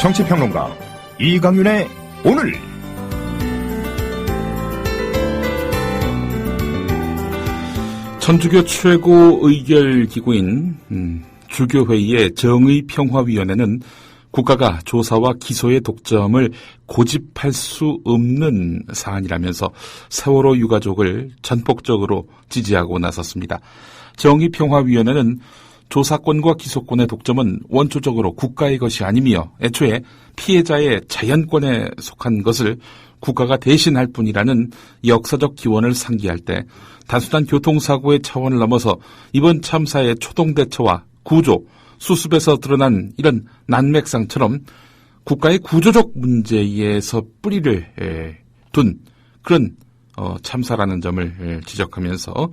정치평론가 이강윤의 오늘. 천주교 최고 의결기구인 주교회의의 정의평화위원회는 국가가 조사와 기소의 독점을 고집할 수 없는 사안이라면서 세월호 유가족을 전폭적으로 지지하고 나섰습니다. 정의평화위원회는 조사권과 기소권의 독점은 원초적으로 국가의 것이 아니며 애초에 피해자의 자연권에 속한 것을 국가가 대신할 뿐이라는 역사적 기원을 상기할 때 단순한 교통사고의 차원을 넘어서 이번 참사의 초동대처와 구조, 수습에서 드러난 이런 난맥상처럼 국가의 구조적 문제에서 뿌리를 둔 그런 참사라는 점을 지적하면서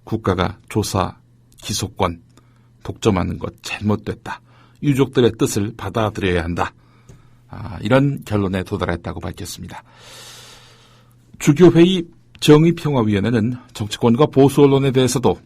국가가 조사, 기소권, 독점하는 것 잘못됐다. 유족들의 뜻을 받아들여야 한다. 이런 결론에 도달했다고 밝혔습니다. 주교회의 정의평화위원회는 정치권과 보수 언론에 대해서도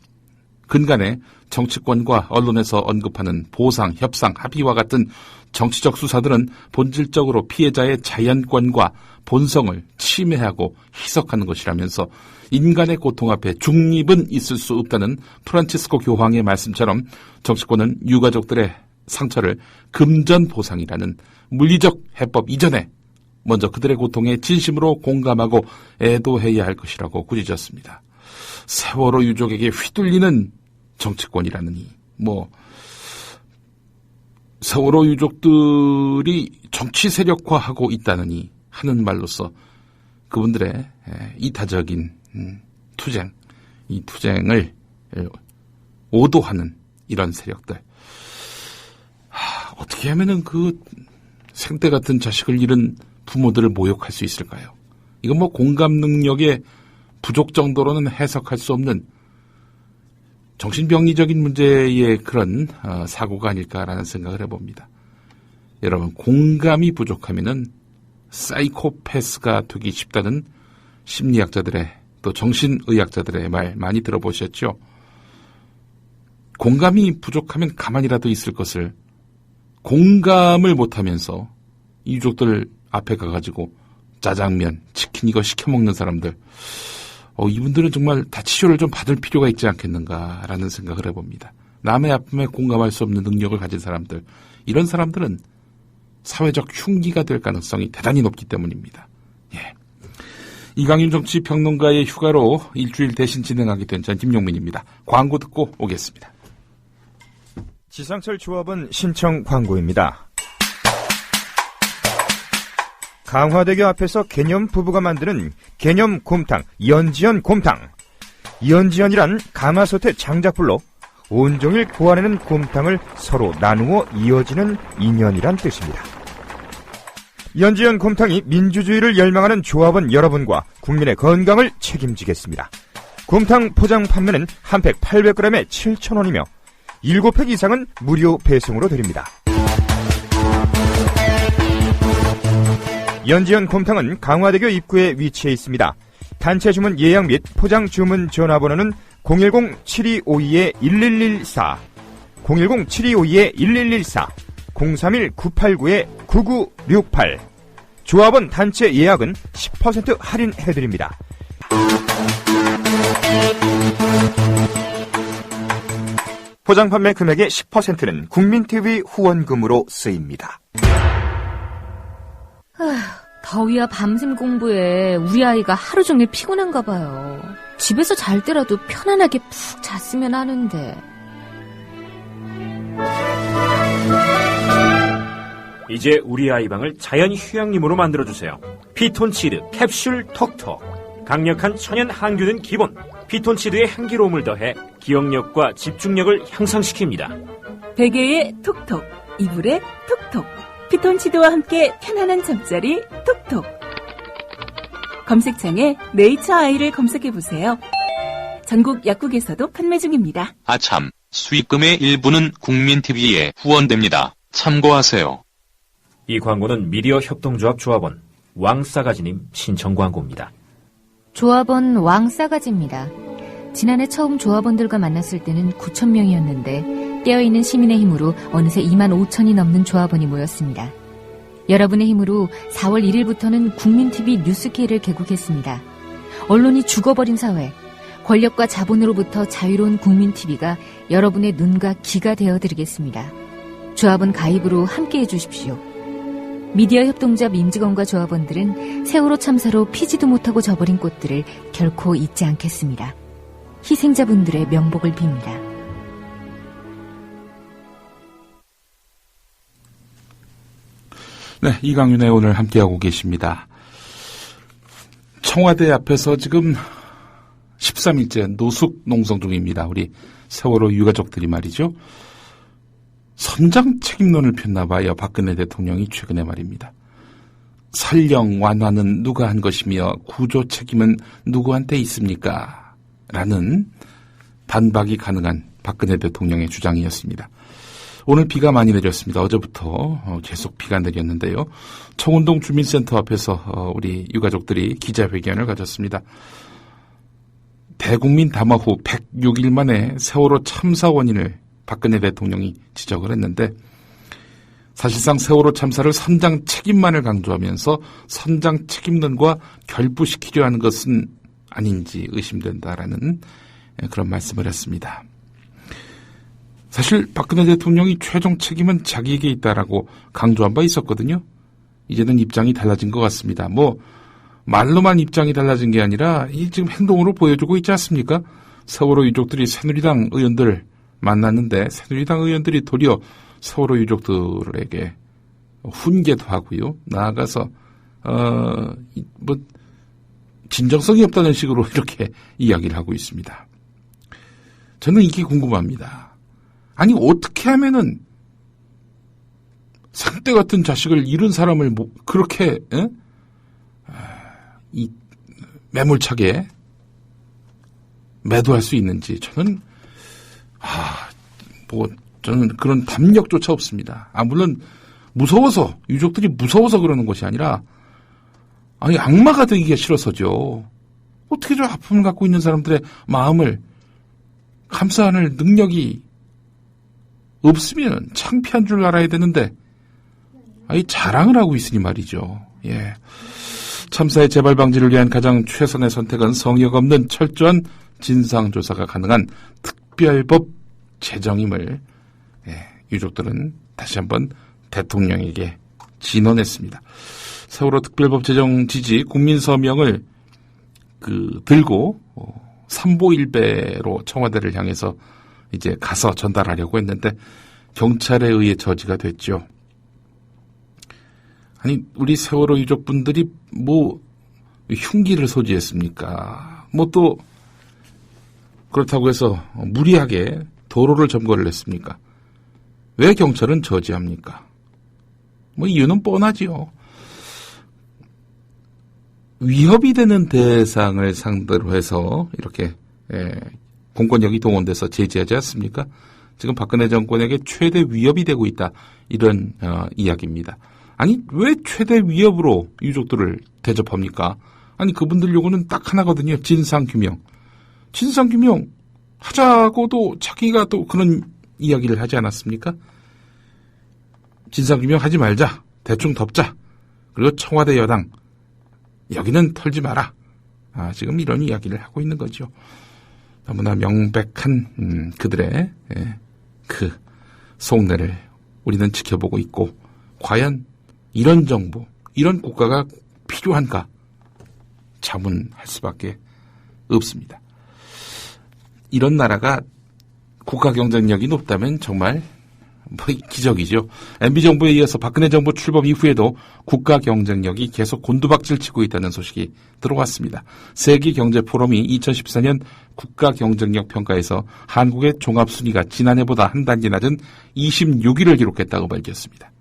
근간에 정치권과 언론에서 언급하는 보상, 협상, 합의와 같은 정치적 수사들은 본질적으로 피해자의 자연권과 본성을 침해하고 희석하는 것이라면서 인간의 고통 앞에 중립은 있을 수 없다는 프란치스코 교황의 말씀처럼 정치권은 유가족들의 상처를 금전 보상이라는 물리적 해법 이전에 먼저 그들의 고통에 진심으로 공감하고 애도해야 할 것이라고 꾸짖었습니다. 세월호 유족에게 휘둘리는 정치권이라느니 세월호 유족들이 정치 세력화하고 있다느니 하는 말로서 그분들의 이타적인 투쟁, 이 투쟁을 오도하는 이런 세력들. 어떻게 하면은 그 생태 같은 자식을 잃은 부모들을 모욕할 수 있을까요? 이건 공감 능력의 부족 정도로는 해석할 수 없는 정신병리적인 문제의 그런 사고가 아닐까라는 생각을 해봅니다. 여러분, 공감이 부족하면은 사이코패스가 되기 쉽다는 심리학자들의 또 정신의학자들의 말 많이 들어보셨죠? 공감이 부족하면 가만히라도 있을 것을 공감을 못하면서 유족들 앞에 가가지고 짜장면, 치킨 이거 시켜먹는 사람들, 이분들은 정말 다 치료를 좀 받을 필요가 있지 않겠는가라는 생각을 해봅니다. 남의 아픔에 공감할 수 없는 능력을 가진 사람들, 이런 사람들은 사회적 흉기가 될 가능성이 대단히 높기 때문입니다. 예. 이강윤 정치평론가의 휴가로 일주일 대신 진행하게 된 전 김용민입니다. 광고 듣고 오겠습니다. 지상철 조합원 신청 광고입니다. 강화대교 앞에서 개념 부부가 만드는 개념 곰탕, 연지연 곰탕. 연지연이란 가마솥의 장작불로 온종일 구워내는 곰탕을 서로 나누어 이어지는 인연이란 뜻입니다. 연지연 곰탕이 민주주의를 열망하는 조합원 여러분과 국민의 건강을 책임지겠습니다. 곰탕 포장 판매는 한 팩 800g에 7,000원이며 7팩 이상은 무료 배송으로 드립니다. 연지연 곰탕은 강화대교 입구에 위치해 있습니다. 단체 주문 예약 및 포장 주문 전화번호는 010-7252-1114, 010-7252-1114, 031-989-9968. 조합원 단체 예약은 10% 할인해드립니다. 포장 판매 금액의 10%는 국민TV 후원금으로 쓰입니다. 더위와 밤샘 공부에 우리 아이가 하루 종일 피곤한가 봐요. 집에서 잘 때라도 편안하게 푹 잤으면 하는데. 이제 우리 아이 방을 자연 휴양림으로 만들어주세요. 피톤치드 캡슐 톡톡. 강력한 천연 항균은 기본. 피톤치드의 향기로움을 더해 기억력과 집중력을 향상시킵니다. 베개에 톡톡, 이불에 톡톡. 피톤치드와 함께 편안한 잠자리 톡톡. 검색창에 네이처 아이를 검색해보세요. 전국 약국에서도 판매 중입니다. 아참, 수익금의 일부는 국민TV에 후원됩니다. 참고하세요. 이 광고는 미디어 협동조합 조합원 왕싸가지님 신청 광고입니다. 조합원 왕싸가지입니다. 지난해 처음 조합원들과 만났을 때는 9,000명이었는데 깨어있는 시민의 힘으로 어느새 2만 5천이 넘는 조합원이 모였습니다. 여러분의 힘으로 4월 1일부터는 국민TV 뉴스K를 개국했습니다. 언론이 죽어버린 사회, 권력과 자본으로부터 자유로운 국민TV가 여러분의 눈과 귀가 되어드리겠습니다. 조합원 가입으로 함께해 주십시오. 미디어 협동조합 임직원과 조합원들은 세월호 참사로 피지도 못하고 져버린 꽃들을 결코 잊지 않겠습니다. 희생자분들의 명복을 빕니다. 네, 이강윤의 오늘 함께하고 계십니다. 청와대 앞에서 지금 13일째 노숙 농성 중입니다. 우리 세월호 유가족들이 말이죠. 선장 책임론을 폈나 봐요. 박근혜 대통령이 최근에 말입니다. 설령 완화는 누가 한 것이며 구조 책임은 누구한테 있습니까? 라는 반박이 가능한 박근혜 대통령의 주장이었습니다. 오늘 비가 많이 내렸습니다. 어제부터 계속 비가 내렸는데요. 청운동 주민센터 앞에서 우리 유가족들이 기자회견을 가졌습니다. 대국민 담화 후 106일 만에 세월호 참사 원인을 박근혜 대통령이 지적을 했는데 사실상 세월호 참사를 선장 책임만을 강조하면서 선장 책임론과 결부시키려 하는 것은 아닌지 의심된다라는 그런 말씀을 했습니다. 사실 박근혜 대통령이 최종 책임은 자기에게 있다라고 강조한 바 있었거든요. 이제는 입장이 달라진 것 같습니다. 말로만 입장이 달라진 게 아니라 지금 행동으로 보여주고 있지 않습니까? 세월호 유족들이 새누리당 의원들 만났는데 새누리당 의원들이 도리어 세월호 유족들에게 훈계도 하고요. 나아가서 진정성이 없다는 식으로 이렇게 이야기를 하고 있습니다. 저는 이게 궁금합니다. 아니 어떻게 하면은 상대 같은 자식을 잃은 사람을 그렇게 이 매몰차게 매도할 수 있는지 저는 저는 그런 담력조차 없습니다. 물론 무서워서 유족들이 무서워서 그러는 것이 아니라 악마가 되기가 싫어서죠. 어떻게 저 아픔을 갖고 있는 사람들의 마음을 감싸낼 능력이 없으면 창피한 줄 알아야 되는데 자랑을 하고 있으니 말이죠. 예. 참사의 재발 방지를 위한 가장 최선의 선택은 성역 없는 철저한 진상조사가 가능한 특별법 제정임을 유족들은 다시 한번 대통령에게 진언했습니다. 세월호 특별법 제정 지지 국민 서명을 들고 삼보일배로 청와대를 향해서 이제 가서 전달하려고 했는데 경찰에 의해 저지가 됐죠. 우리 세월호 유족분들이 흉기를 소지했습니까? 또 그렇다고 해서 무리하게 도로를 점거를 했습니까? 왜 경찰은 저지합니까? 이유는 뻔하지요. 위협이 되는 대상을 상대로 해서 이렇게 공권력이 동원돼서 제지하지 않습니까? 지금 박근혜 정권에게 최대 위협이 되고 있다. 이런 이야기입니다. 왜 최대 위협으로 유족들을 대접합니까? 그분들 요구는 딱 하나거든요. 진상규명. 진상규명 하자고도 자기가 또 그런 이야기를 하지 않았습니까? 진상규명 하지 말자. 대충 덮자. 그리고 청와대 여당 여기는 털지 마라. 지금 이런 이야기를 하고 있는 거죠. 너무나 명백한 그들의 그 속내를 우리는 지켜보고 있고 과연 이런 정부, 이런 국가가 필요한가 자문할 수밖에 없습니다. 이런 나라가 국가 경쟁력이 높다면 정말 기적이죠. MB정부에 이어서 박근혜 정부 출범 이후에도 국가 경쟁력이 계속 곤두박질 치고 있다는 소식이 들어왔습니다. 세계경제포럼이 2014년 국가 경쟁력 평가에서 한국의 종합순위가 지난해보다 한 단계 낮은 26위를 기록했다고 밝혔습니다.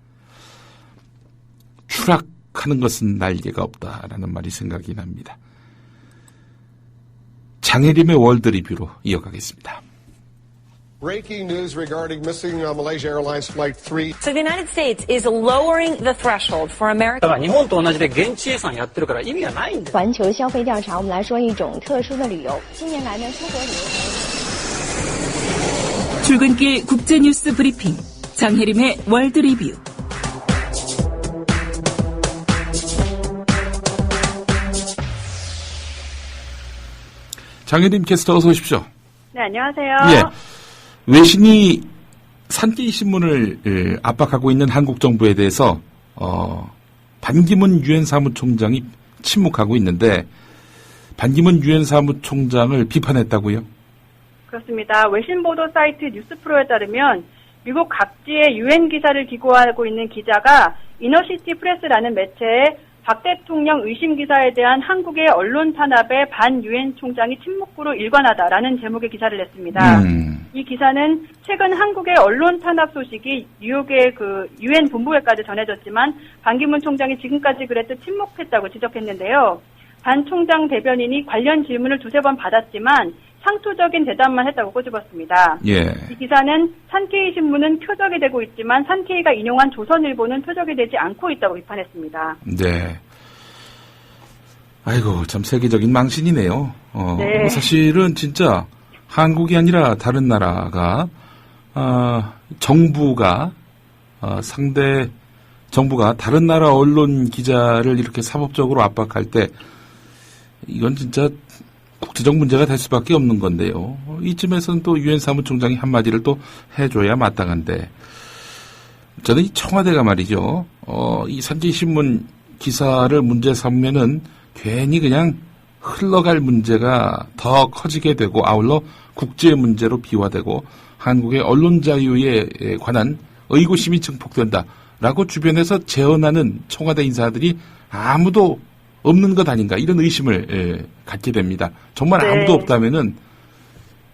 추락하는 것은 날개가 없다라는 말이 생각이 납니다. 장혜림의 월드 리뷰로 이어가겠습니다. Breaking news regarding missing Malaysia Airlines Flight 3. So the United States is lowering the threshold for America. 日本と同じで現地予算やってるから意味がないんだ。环球消费调查，我们来说一种特殊的旅游。近年来呢，出国旅游。 출근길 국제뉴스 브리핑 장혜림의 월드 리뷰. 장혜림 캐스터 어서 오십시오. 네, 안녕하세요. 예, 외신이 산케이 신문을 압박하고 있는 한국 정부에 대해서 반기문 유엔 사무총장이 침묵하고 있는데 반기문 유엔 사무총장을 비판했다고요? 그렇습니다. 외신 보도 사이트 뉴스프로에 따르면 미국 각지의 유엔 기사를 기고하고 있는 기자가 이너시티 프레스라는 매체에 박 대통령 의심 기사에 대한 한국의 언론 탄압에 반 유엔 총장이 침묵으로 일관하다라는 제목의 기사를 냈습니다. 이 기사는 최근 한국의 언론 탄압 소식이 뉴욕의 그 유엔 본부에까지 전해졌지만 반기문 총장이 지금까지 그랬듯 침묵했다고 지적했는데요. 반 총장 대변인이 관련 질문을 두세 번 받았지만 상투적인 대답만 했다고 꼬집었습니다. 예. 이 기사는 산케이 신문은 표적이 되고 있지만 산케이가 인용한 조선일보는 표적이 되지 않고 있다고 비판했습니다. 네. 아이고, 참 세계적인 망신이네요. 네. 사실은 진짜 한국이 아니라 다른 나라가 상대 정부가 다른 나라 언론 기자를 이렇게 사법적으로 압박할 때 이건 진짜 국제적 문제가 될 수밖에 없는 건데요. 이쯤에서는 또 유엔 사무총장이 한마디를 또 해줘야 마땅한데 저는 이 청와대가 말이죠. 이 산케이신문 기사를 문제 삼으면은 괜히 그냥 흘러갈 문제가 더 커지게 되고 아울러 국제 문제로 비화되고 한국의 언론 자유에 관한 의구심이 증폭된다라고 주변에서 제언하는 청와대 인사들이 아무도 없는 것 아닌가 이런 의심을 갖게 됩니다. 정말 네. 아무도 없다면은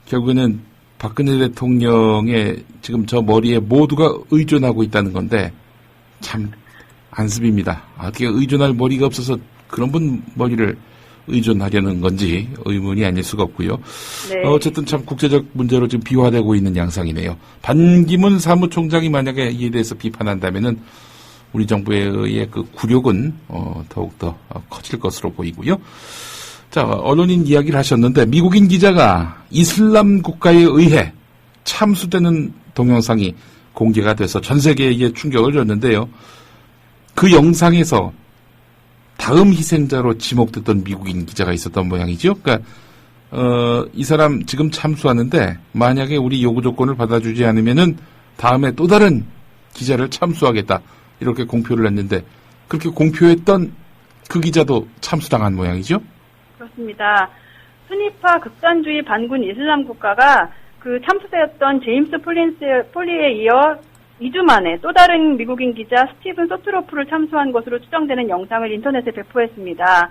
결국에는 박근혜 대통령의 지금 저 머리에 모두가 의존하고 있다는 건데 참 안습입니다. 그게 의존할 머리가 없어서 그런 분 머리를 의존하려는 건지 의문이 아닐 수가 없고요. 네. 어쨌든 참 국제적 문제로 지금 비화되고 있는 양상이네요. 반기문 사무총장이 만약에 이에 대해서 비판한다면은 우리 정부의 그 굴욕은 더욱더 커질 것으로 보이고요. 자, 언론인 이야기를 하셨는데 미국인 기자가 이슬람 국가에 의해 참수되는 동영상이 공개가 돼서 전 세계에 충격을 줬는데요. 그 영상에서 다음 희생자로 지목됐던 미국인 기자가 있었던 모양이죠. 그러니까 이 사람 지금 참수하는데 만약에 우리 요구 조건을 받아주지 않으면은 다음에 또 다른 기자를 참수하겠다. 이렇게 공표를 했는데 그렇게 공표했던 그 기자도 참수당한 모양이죠? 그렇습니다. 순위파 극단주의 반군 이슬람 국가가 그 참수되었던 제임스 폴리에 이어 2주 만에 또 다른 미국인 기자 스티븐 소트로프를 참수한 것으로 추정되는 영상을 인터넷에 배포했습니다.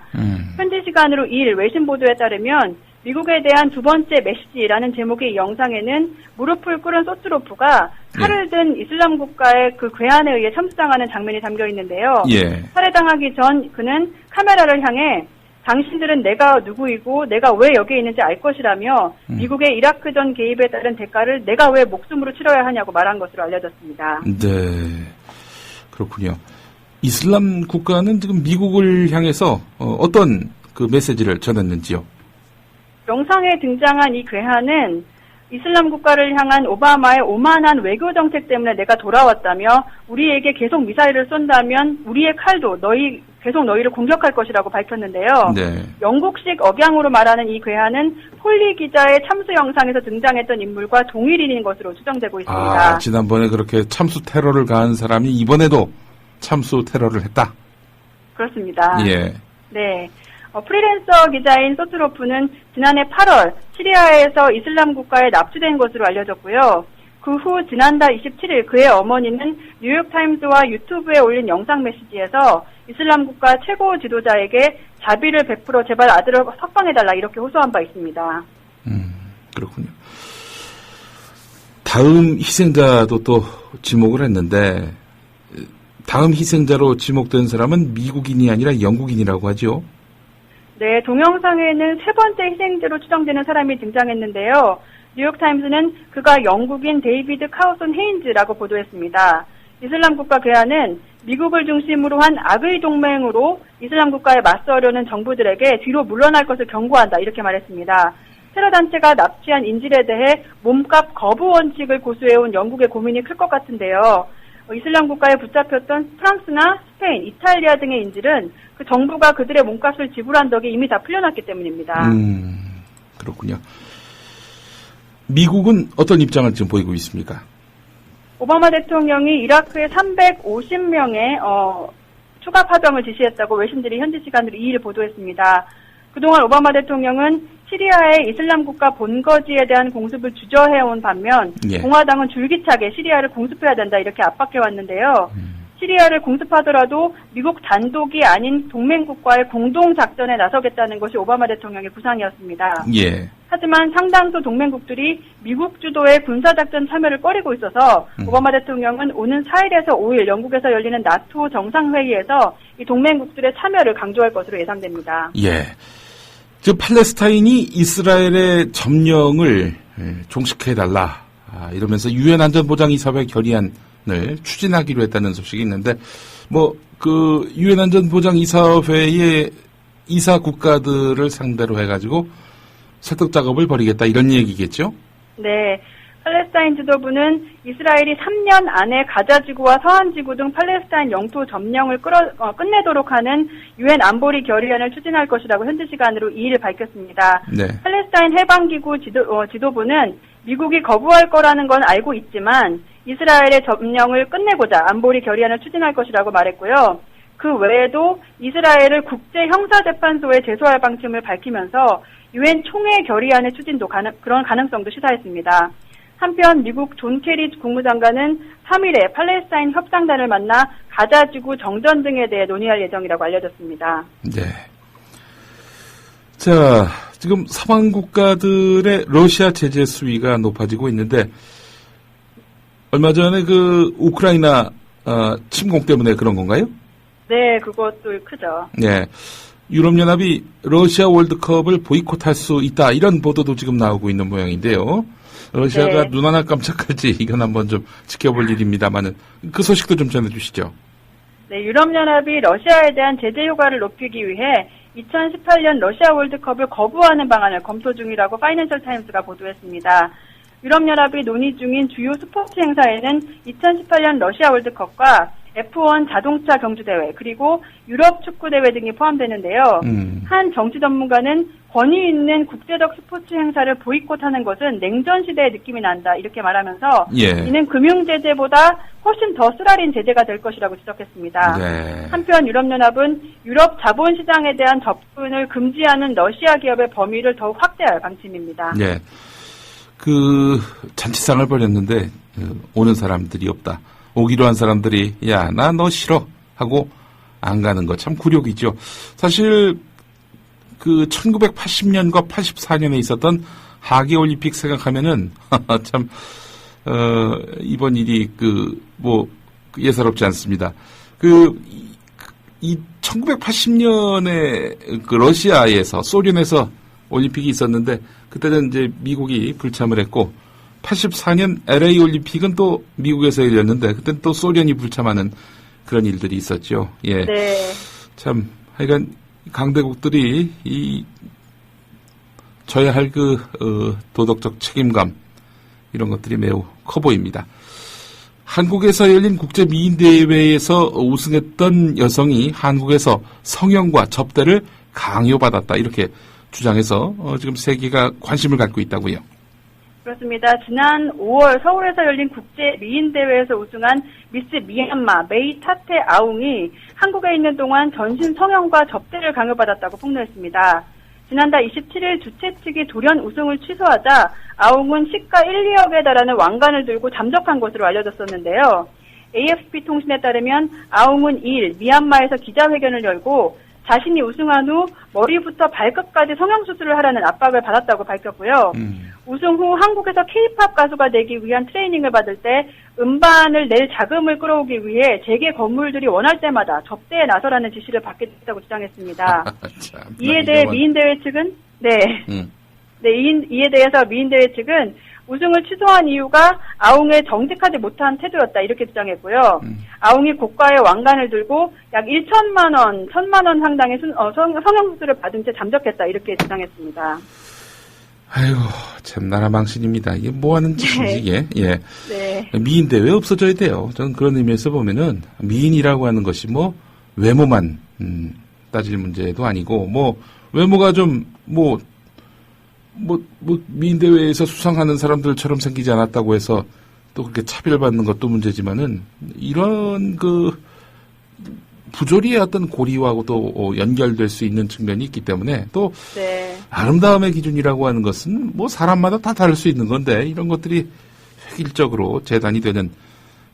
현지 시간으로 2일 외신 보도에 따르면 미국에 대한 두 번째 메시지라는 제목의 이 영상에는 무릎을 꿇은 소트로프가 칼을 든 이슬람 국가의 그 괴한에 의해 참수당하는 장면이 담겨 있는데요. 예. 살해당하기 전 그는 카메라를 향해 당신들은 내가 누구이고 내가 왜 여기에 있는지 알 것이라며 미국의 이라크전 개입에 따른 대가를 내가 왜 목숨으로 치러야 하냐고 말한 것으로 알려졌습니다. 네, 그렇군요. 이슬람 국가는 지금 미국을 향해서 어떤 그 메시지를 전했는지요? 영상에 등장한 이 괴한은 이슬람 국가를 향한 오바마의 오만한 외교 정책 때문에 내가 돌아왔다며 우리에게 계속 미사일을 쏜다면 우리의 칼도 계속 너희를 공격할 것이라고 밝혔는데요. 네. 영국식 억양으로 말하는 이 괴한은 폴리 기자의 참수 영상에서 등장했던 인물과 동일인인 것으로 추정되고 있습니다. 지난번에 그렇게 참수 테러를 가한 사람이 이번에도 참수 테러를 했다? 그렇습니다. 예. 네. 프리랜서 기자인 소트로프는 지난해 8월 시리아에서 이슬람 국가에 납치된 것으로 알려졌고요. 그 후 지난달 27일 그의 어머니는 뉴욕타임스와 유튜브에 올린 영상 메시지에서 이슬람 국가 최고 지도자에게 자비를 베풀어 제발 아들을 석방해달라 이렇게 호소한 바 있습니다. 그렇군요. 다음 희생자도 또 지목을 했는데 다음 희생자로 지목된 사람은 미국인이 아니라 영국인이라고 하죠. 네, 동영상에는 세 번째 희생자로 추정되는 사람이 등장했는데요. 뉴욕타임스는 그가 영국인 데이비드 카우슨 헤인즈라고 보도했습니다. 이슬람 국가 괴한은 미국을 중심으로 한 악의 동맹으로 이슬람 국가에 맞서려는 정부들에게 뒤로 물러날 것을 경고한다 이렇게 말했습니다. 테러단체가 납치한 인질에 대해 몸값 거부 원칙을 고수해온 영국의 고민이 클 것 같은데요. 이슬람 국가에 붙잡혔던 프랑스나 스페인, 이탈리아 등의 인질은 그 정부가 그들의 몸값을 지불한 덕에 이미 다 풀려났기 때문입니다. 그렇군요. 미국은 어떤 입장을 지금 보이고 있습니까? 오바마 대통령이 이라크에 350명의 추가 파병을 지시했다고 외신들이 현지 시간으로 2일 보도했습니다. 그동안 오바마 대통령은 시리아의 이슬람 국가 본거지에 대한 공습을 주저해온 반면 공화당은 줄기차게 시리아를 공습해야 된다 이렇게 압박해왔는데요. 시리아를 공습하더라도 미국 단독이 아닌 동맹국과의 공동작전에 나서겠다는 것이 오바마 대통령의 구상이었습니다. 예. 하지만 상당수 동맹국들이 미국 주도의 군사작전 참여를 꺼리고 있어서 오바마 대통령은 오는 4일에서 5일 영국에서 열리는 나토 정상회의에서 이 동맹국들의 참여를 강조할 것으로 예상됩니다. 예. 즉 팔레스타인이 이스라엘의 점령을 종식해달라 이러면서 유엔 안전보장이사회 결의안을 추진하기로 했다는 소식이 있는데 그 유엔 안전보장이사회의 이사 국가들을 상대로 해가지고 설득 작업을 벌이겠다 이런 얘기겠죠? 네. 팔레스타인 지도부는 이스라엘이 3년 안에 가자지구와 서한지구 등 팔레스타인 영토 점령을 끝내도록 하는 유엔 안보리 결의안을 추진할 것이라고 현지 시간으로 2일 밝혔습니다. 네. 팔레스타인 해방기구 지도부는 미국이 거부할 거라는 건 알고 있지만 이스라엘의 점령을 끝내고자 안보리 결의안을 추진할 것이라고 말했고요. 그 외에도 이스라엘을 국제형사재판소에 제소할 방침을 밝히면서 유엔 총회 결의안의 추진도 그런 가능성도 시사했습니다. 한편 미국 존 케리 국무장관은 3일에 팔레스타인 협상단을 만나 가자지구 정전 등에 대해 논의할 예정이라고 알려졌습니다. 네. 자, 지금 서방 국가들의 러시아 제재 수위가 높아지고 있는데 얼마 전에 그 우크라이나 침공 때문에 그런 건가요? 네, 그것도 크죠. 네. 유럽연합이 러시아 월드컵을 보이콧할 수 있다 이런 보도도 지금 나오고 있는 모양인데요. 러시아가 눈 하나 깜짝할지 이건 한번 좀 지켜볼 일입니다만은 그 소식도 좀 전해주시죠. 네, 유럽연합이 러시아에 대한 제재 효과를 높이기 위해 2018년 러시아 월드컵을 거부하는 방안을 검토 중이라고 파이낸셜 타임스가 보도했습니다. 유럽연합이 논의 중인 주요 스포츠 행사에는 2018년 러시아 월드컵과 F1 자동차 경주대회 그리고 유럽 축구대회 등이 포함되는데요. 한 정치 전문가는 권위 있는 국제적 스포츠 행사를 보이콧하는 것은 냉전 시대의 느낌이 난다 이렇게 말하면서 이는 금융 제재보다 훨씬 더 쓰라린 제재가 될 것이라고 지적했습니다. 네. 한편 유럽연합은 유럽 자본시장에 대한 접근을 금지하는 러시아 기업의 범위를 더욱 확대할 방침입니다. 네. 그 잔치상을 벌였는데 오는 사람들이 없다. 오기로 한 사람들이 야, 나 너 싫어 하고 안 가는 거 참 굴욕이죠. 사실 그 1980년과 84년에 있었던 하계올림픽 생각하면은 참 이번 일이 예사롭지 않습니다. 이 1980년에 그 러시아에서 소련에서 올림픽이 있었는데 그때는 이제 미국이 불참을 했고 84년 LA 올림픽은 또 미국에서 열렸는데 그때는 또 소련이 불참하는 그런 일들이 있었죠. 예. 네. 참 하여간 강대국들이 져야 할 도덕적 책임감 이런 것들이 매우 커 보입니다. 한국에서 열린 국제 미인 대회에서 우승했던 여성이 한국에서 성형과 접대를 강요받았다 이렇게 주장해서 지금 세계가 관심을 갖고 있다고요. 그렇습니다. 지난 5월 서울에서 열린 국제 미인 대회에서 우승한 미스 미얀마 메이 타테 아웅이 한국에 있는 동안 전신 성형과 접대를 강요받았다고 폭로했습니다. 지난달 27일 주최 측이 돌연 우승을 취소하자 아웅은 시가 1, 2억에 달하는 왕관을 들고 잠적한 것으로 알려졌었는데요. AFP 통신에 따르면 아웅은 2일 미얀마에서 기자회견을 열고 자신이 우승한 후 머리부터 발끝까지 성형수술을 하라는 압박을 받았다고 밝혔고요. 우승 후 한국에서 K-POP 가수가 되기 위한 트레이닝을 받을 때 음반을 낼 자금을 끌어오기 위해 재계 건물들이 원할 때마다 접대에 나서라는 지시를 받게 됐다고 주장했습니다. 이에 대해 미인대회 측은 이에 대해서 미인대회 측은 우승을 취소한 이유가 아웅의 정직하지 못한 태도였다 이렇게 주장했고요. 아웅이 고가의 왕관을 들고 약 1천만 원, 1,000만 원 상당의 성형수술을 받은 채 잠적했다 이렇게 주장했습니다. 아이고, 참 나라 망신입니다. 이게 뭐 하는 짓인지 이게. 예. 네. 미인 대회 없어져야 돼요. 저는 그런 의미에서 보면은 미인이라고 하는 것이 뭐 외모만 따질 문제도 아니고 뭐 외모가 좀 뭐 미인 대회에서 수상하는 사람들처럼 생기지 않았다고 해서 또 그렇게 차별받는 것도 문제지만은 이런 그 부조리의 어떤 고리와도 연결될 수 있는 측면이 있기 때문에 또 네. 아름다움의 기준이라고 하는 것은 뭐 사람마다 다 다를 수 있는 건데 이런 것들이 획일적으로 재단이 되는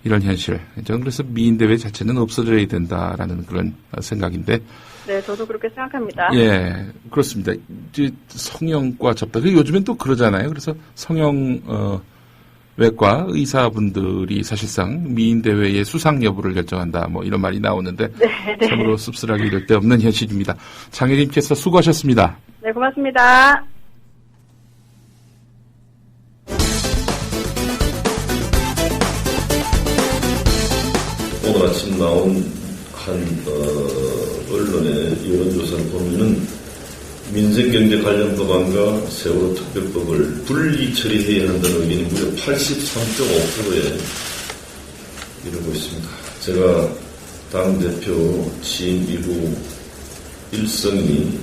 이런 현실. 저는 그래서 미인 대회 자체는 없어져야 된다라는 그런 생각인데. 네, 저도 그렇게 생각합니다. 예, 그렇습니다. 이제 성형과 접다. 요즘엔 또 그러잖아요. 그래서 성형 외과 의사분들이 사실상 미인 대회의 수상 여부를 결정한다. 뭐 이런 말이 나오는데 네. 참으로 씁쓸하게 이럴 데 없는 현실입니다. 장혜림께서 수고하셨습니다. 네, 고맙습니다. 오늘 아침 나온 한 언론의 여론조사를 보면은 민생경제 관련 법안과 세월호 특별법을 분리 처리해야 한다는 의견이 무려 83.5%에 이르고 있습니다. 제가 당대표 취임 이후 일성이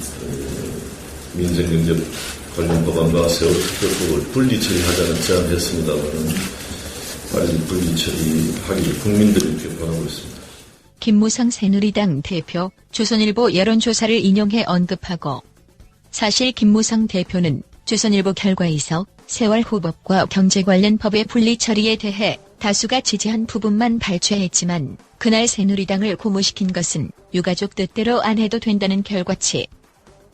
민생경제 관련 법안과 세월호 특별법을 분리 처리하자는 제안을 했습니다만 빨리 분리 처리하기를 국민들이 바라고 있습니다. 김무성 새누리당 대표 조선일보 여론조사를 인용해 언급하고 사실 김무성 대표는 조선일보 결과에서 세월호 법과 경제 관련 법의 분리 처리에 대해 다수가 지지한 부분만 발췌했지만 그날 새누리당을 고무시킨 것은 유가족 뜻대로 안 해도 된다는 결과치.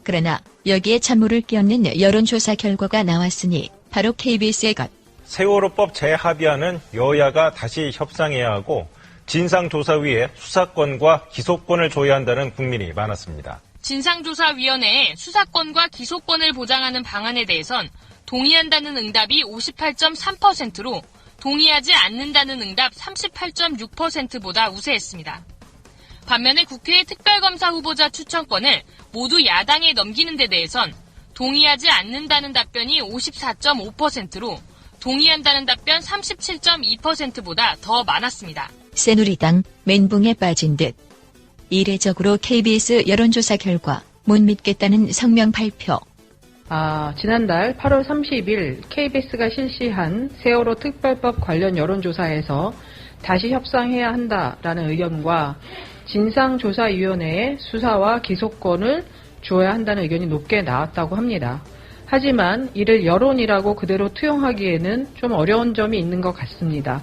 그러나 여기에 찬물을 끼얹는 여론조사 결과가 나왔으니 바로 KBS의 것. 세월호법 재합의안은 여야가 다시 협상해야 하고 진상조사위에 수사권과 기소권을 줘야 한다는 국민이 많았습니다. 진상조사위원회에 수사권과 기소권을 보장하는 방안에 대해선 동의한다는 응답이 58.3%로 동의하지 않는다는 응답 38.6%보다 우세했습니다. 반면에 국회의 특별검사 후보자 추천권을 모두 야당에 넘기는 데 대해선 동의하지 않는다는 답변이 54.5%로 동의한다는 답변 37.2%보다 더 많았습니다. 새누리당 멘붕에 빠진 듯. 이례적으로 KBS 여론조사 결과 못 믿겠다는 성명 발표. 지난달 8월 30일 KBS가 실시한 세월호 특별법 관련 여론조사에서 다시 협상해야 한다라는 의견과 진상조사위원회에 수사와 기소권을 주어야 한다는 의견이 높게 나왔다고 합니다. 하지만 이를 여론이라고 그대로 투영하기에는 좀 어려운 점이 있는 것 같습니다.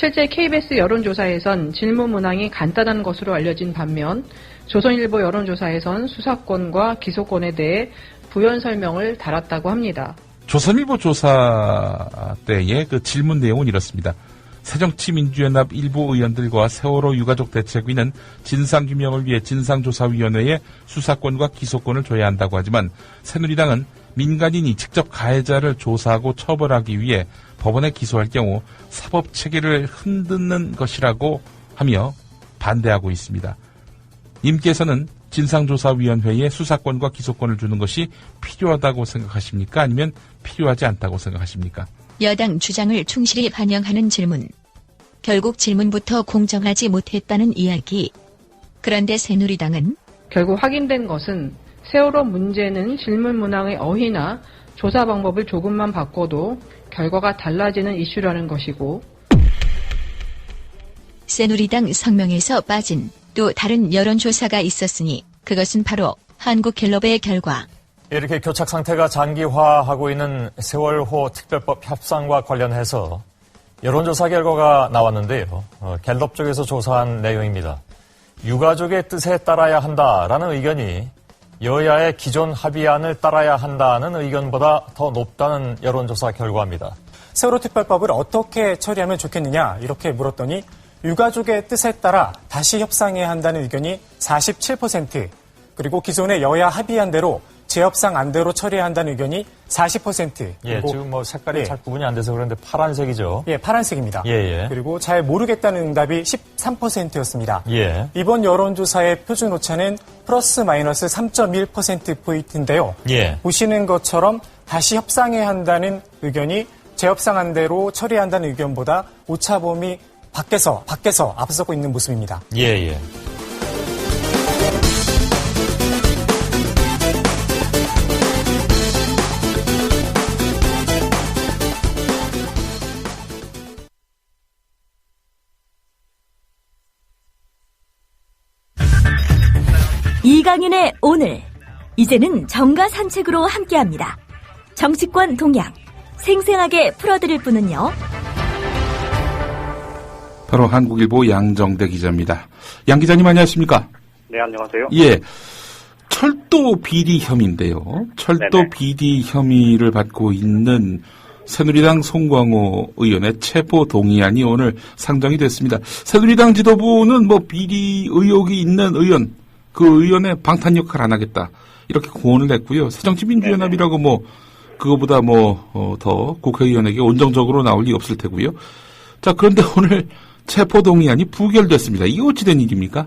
실제 KBS 여론조사에선 질문 문항이 간단한 것으로 알려진 반면 조선일보 여론조사에선 수사권과 기소권에 대해 부연 설명을 달았다고 합니다. 조선일보 조사 때의 그 질문 내용은 이렇습니다. 새정치민주연합 일부 의원들과 세월호 유가족 대책위는 진상규명을 위해 진상조사위원회에 수사권과 기소권을 줘야 한다고 하지만 새누리당은 민간인이 직접 가해자를 조사하고 처벌하기 위해 법원에 기소할 경우 사법체계를 흔드는 것이라고 하며 반대하고 있습니다. 님께서는 진상조사위원회에 수사권과 기소권을 주는 것이 필요하다고 생각하십니까? 아니면 필요하지 않다고 생각하십니까? 여당 주장을 충실히 반영하는 질문. 결국 질문부터 공정하지 못했다는 이야기. 그런데 새누리당은 결국 확인된 것은 세월호 문제는 질문 문항의 어휘나 조사 방법을 조금만 바꿔도 결과가 달라지는 이슈라는 것이고 새누리당 성명에서 빠진 또 다른 여론조사가 있었으니 그것은 바로 한국갤럽의 결과. 이렇게 교착 상태가 장기화하고 있는 세월호 특별법 협상과 관련해서 여론조사 결과가 나왔는데요. 갤럽 쪽에서 조사한 내용입니다. 유가족의 뜻에 따라야 한다라는 의견이 여야의 기존 합의안을 따라야 한다는 의견보다 더 높다는 여론조사 결과입니다. 세월호 특별법을 어떻게 처리하면 좋겠느냐 이렇게 물었더니 유가족의 뜻에 따라 다시 협상해야 한다는 의견이 47%, 그리고 기존의 여야 합의안대로 재협상 안대로 처리해야 한다는 의견이 40%. 예, 지금 뭐 색깔이 잘 구분이 안 돼서 그런데 파란색이죠. 예, 파란색입니다. 예. 그리고 잘 모르겠다는 응답이 13%였습니다. 예. 이번 여론조사의 표준 오차는 플러스 마이너스 3.1%포인트인데요. 예. 보시는 것처럼 다시 협상해야 한다는 의견이 재협상한 대로 처리해야 한다는 의견보다 오차범위 밖에서 앞서고 있는 모습입니다. 예. 이강인의 오늘, 이제는 정가 산책으로 함께합니다. 정치권 동향, 생생하게 풀어드릴 분은요. 바로 한국일보 양정대 기자입니다. 양 기자님 안녕하십니까? 네, 안녕하세요. 예, 철도 비리 혐의인데요. 철도 네네. 비리 혐의를 받고 있는 새누리당 송광호 의원의 체포 동의안이 오늘 상정이 됐습니다. 새누리당 지도부는 뭐 비리 의혹이 있는 의원, 그 의원의 방탄 역할 안 하겠다, 이렇게 고언을 했고요. 새정치민주연합이라고 뭐 그거보다 더 국회의원에게 온정적으로 나올 리 없을 테고요. 자, 그런데 오늘 체포동의안이 부결됐습니다. 이게 어찌된 일입니까?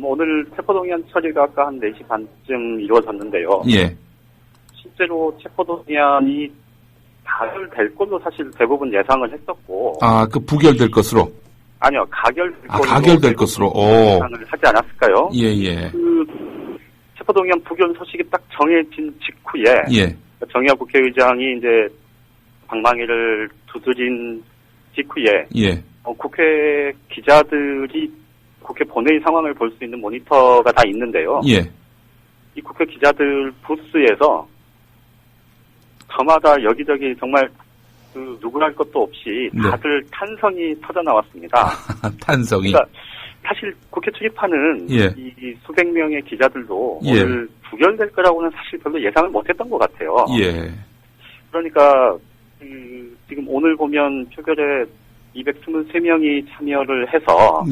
오늘 체포동의안 처리가 아까 한 4시 반쯤 이루어졌는데요. 예. 실제로 체포동의안이 가결될 걸로 사실 대부분 예상을 했었고. 아, 그 부결될 것으로? 아니요, 가결될 것으로. 가결될 것으로. 예상을 하지 않았을까요? 예. 그 체포동의안 부결 소식이 딱 정해진 직후에. 예. 정의화 국회의장이 이제 방망이를 두드린 직후에. 예. 국회 기자들이 국회 본회의 상황을 볼 수 있는 모니터가 다 있는데요. 예. 이 국회 기자들 부스에서 저마다 여기저기 정말 누구랄 것도 없이 다들 탄성이 터져 나왔습니다. 탄성이. 그러니까 사실 국회 출입하는 이 수백 명의 기자들도 오늘 부결될 거라고는 사실 별로 예상을 못했던 것 같아요. 예. 그러니까 지금 오늘 보면 표결에 223명이 참여를 해서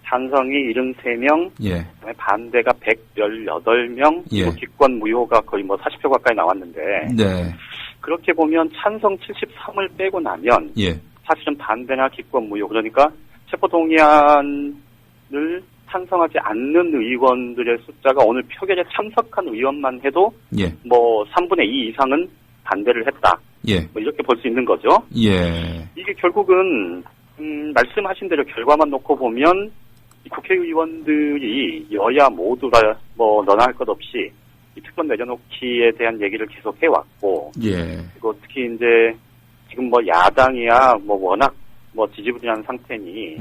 찬성이 73명, 그다음에 반대가 118명, 그리고 기권 무효가 거의 40표 가까이 나왔는데 그렇게 보면 찬성 73을 빼고 나면 사실은 반대나 기권 무효, 그러니까 체포동의안을 찬성하지 않는 의원들의 숫자가 오늘 표결에 참석한 의원만 해도 3분의 2 이상은 반대를 했다. 이렇게 볼 수 있는 거죠. 이게 결국은 말씀하신 대로 결과만 놓고 보면 국회의원들이 여야 모두가 너나 할 것 없이 이 특권 내려놓기에 대한 얘기를 계속 해왔고, 그리고 특히 이제 지금 야당이야 워낙 지지부진한 상태니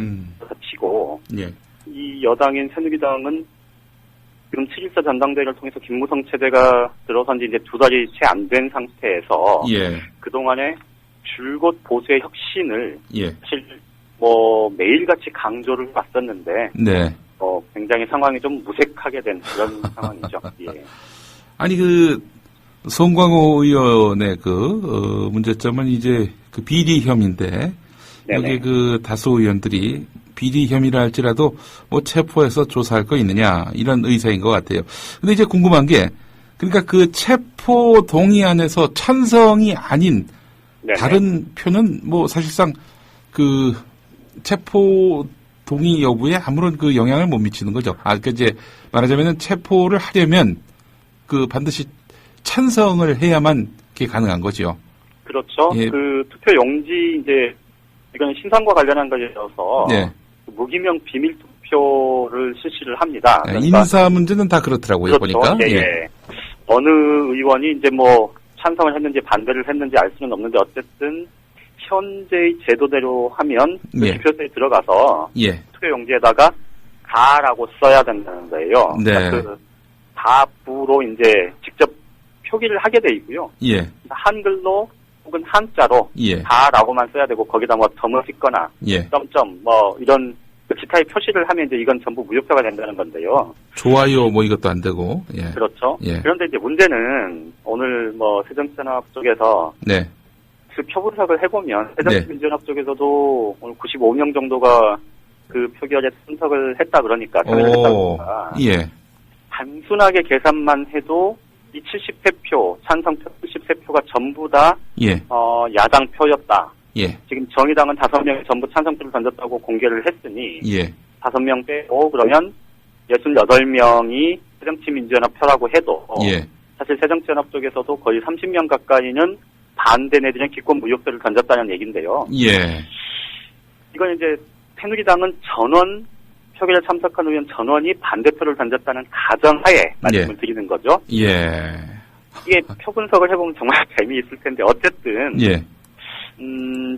치고 이 여당인 새누리당은 지금 7.14 전당대회를 통해서 김무성 체제가 들어선 지 이제 2달이 채 안 된 상태에서 그동안에 줄곧 보수의 혁신을 사실 매일같이 강조를 왔었는데 굉장히 상황이 좀 무색하게 된 그런 상황이죠. 아니 송광호 의원의 문제점은 이제 비리 혐의인데 여기 다수 의원들이 비리 혐의를 할지라도 체포해서 조사할 거 있느냐, 이런 의사인 것 같아요. 근데 이제 궁금한 게, 그러니까 그 체포 동의안에서 찬성이 아닌 다른 표는 사실상 체포 동의 여부에 아무런 영향을 못 미치는 거죠. 그러니까 이제 말하자면은 체포를 하려면 반드시 찬성을 해야만 그게 가능한 거죠. 그렇죠. 투표 용지 이건 신상과 관련한 것이어서 무기명 비밀 투표를 실시를 합니다. 그러니까 인사 문제는 다 그렇더라고요. 그렇죠. 보니까. 어느 의원이 찬성을 했는지 반대를 했는지 알 수는 없는데 어쨌든 현재의 제도대로 하면 투표소에 들어가서 투표 용지에다가 다라고 써야 된다는 거예요. 다부로 직접 표기를 하게 돼 있고요. 한글로 혹은 한자로 다라고만 써야 되고 거기다 점을 찍거나 점점 이런 기타의 표시를 하면 이건 전부 무효표가 된다는 건데요. 좋아요 이것도 안 되고. 그렇죠. 그런데 문제는 오늘 새정치연합 쪽에서 그 표 분석을 해보면 새정치민주연합 쪽에서도 오늘 95명 정도가 그 표결에 참석을 했다 그러니까 참여를 했다 그러니까 단순하게 계산만 해도 이 70표 찬성표 73표가 전부 다 야당 표였다. 지금 정의당은 5명이 전부 찬성표를 던졌다고 공개를 했으니 5명 빼고 그러면 68명이 새정치민주연합 표라고 해도 사실 사실 새정치연합 쪽에서도 거의 30명 가까이는 반대 내지는 기권 무효표를 던졌다는 얘기인데요. 예. 이건 이제 새누리당은 전원 표결에 참석한 의원 전원이 반대표를 던졌다는 가정하에 말씀을 드리는 거죠. 예. 이게 표 분석을 해보면 정말 재미있을 텐데 어쨌든 예.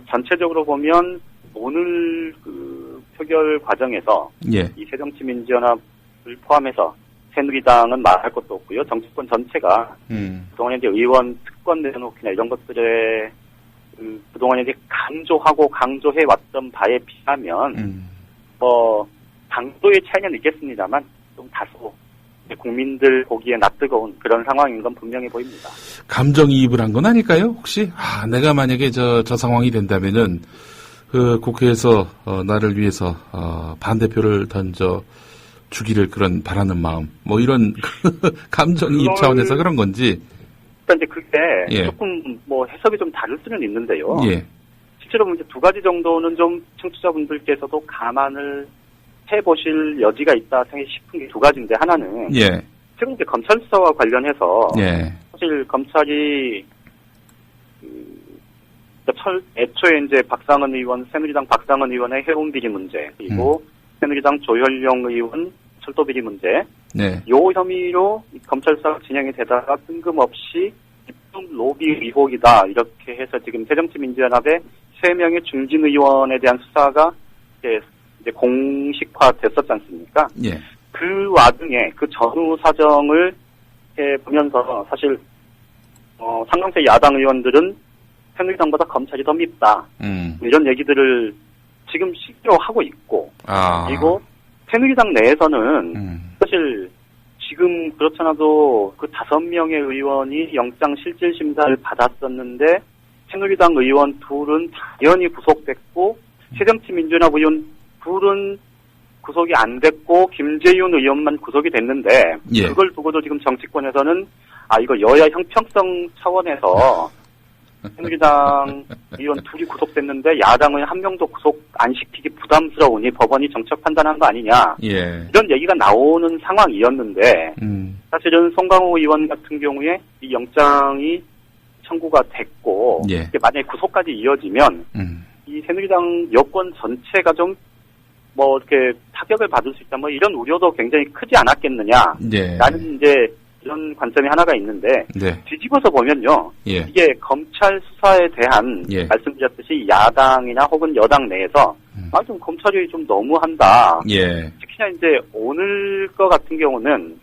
전체적으로 보면 오늘 그 표결 과정에서 예. 이 새정치민주연합을 포함해서 새누리당은 말할 것도 없고요. 정치권 전체가 그동안 이제 의원 특권 내놓기나 이런 것들에 그동안 이제 강조해 왔던 바에 비하면 강도의 차이는 있겠습니다만 좀 다소 국민들 보기에 낯뜨거운 그런 상황인 건 분명해 보입니다. 감정이입을 한 건 아닐까요? 혹시? 내가 만약에 저 상황이 된다면은 그 국회에서 나를 위해서 반대표를 던져 주기를 그런 바라는 마음, 뭐 이런 감정이입 차원에서 그런 건지. 일단 이제 그게 예. 조금 뭐 해석이 좀 다를 수는 있는데요. 예. 실제로 이제 두 가지 정도는 좀 청취자분들께서도 감안을 해보실 여지가 있다 싶은 게 두 가지인데 하나는 예. 최근 이제 검찰 수사와 관련해서 예. 사실 검찰이 애초에 이제 박상은 의원, 새누리당 박상은 의원의 해운 비리 문제 그리고 새누리당 조현령 의원 철도 비리 문제 네. 요 혐의로 검찰 수사가 진행이 되다가 뜬금없이 입법 로비 의혹이다 이렇게 해서 지금 새정치민주연합의 3명의 중진 의원에 대한 수사가 이제 공식화됐었지 않습니까? 예. 그 와중에 그 전후 사정을 보면서 사실 상당수 야당 의원들은 새누리당보다 검찰이 더 밉다 이런 얘기들을 지금 실제로 하고 있고 그리고 새누리당 내에서는 사실 지금 그렇잖아도 그 5명의 의원이 영장실질심사를 받았었는데 새누리당 의원 2은 당연히 구속됐고 새정치민주연합 의원 2은 구속이 안 됐고 김재윤 의원만 구속이 됐는데 예. 그걸 두고도 지금 정치권에서는 이거 여야 형평성 차원에서 새누리당 의원 2이 구속됐는데 야당은 1명도 구속 안 시키기 부담스러우니 법원이 정책 판단한 거 아니냐 예. 이런 얘기가 나오는 상황이었는데 사실은 송강호 의원 같은 경우에 이 영장이 청구가 됐고 예. 이게 만약에 구속까지 이어지면 이 새누리당 여권 전체가 좀 뭐 이렇게 타격을 받을 수 있다 뭐 이런 우려도 굉장히 크지 않았겠느냐 예. 라는 이제 이런 관점이 하나가 있는데 네. 뒤집어서 보면요. 예. 이게 검찰 수사에 대한 예. 말씀드렸듯이 야당이나 혹은 여당 내에서 좀 검찰이 좀 너무한다. 예. 특히나 이제 오늘 거 같은 경우는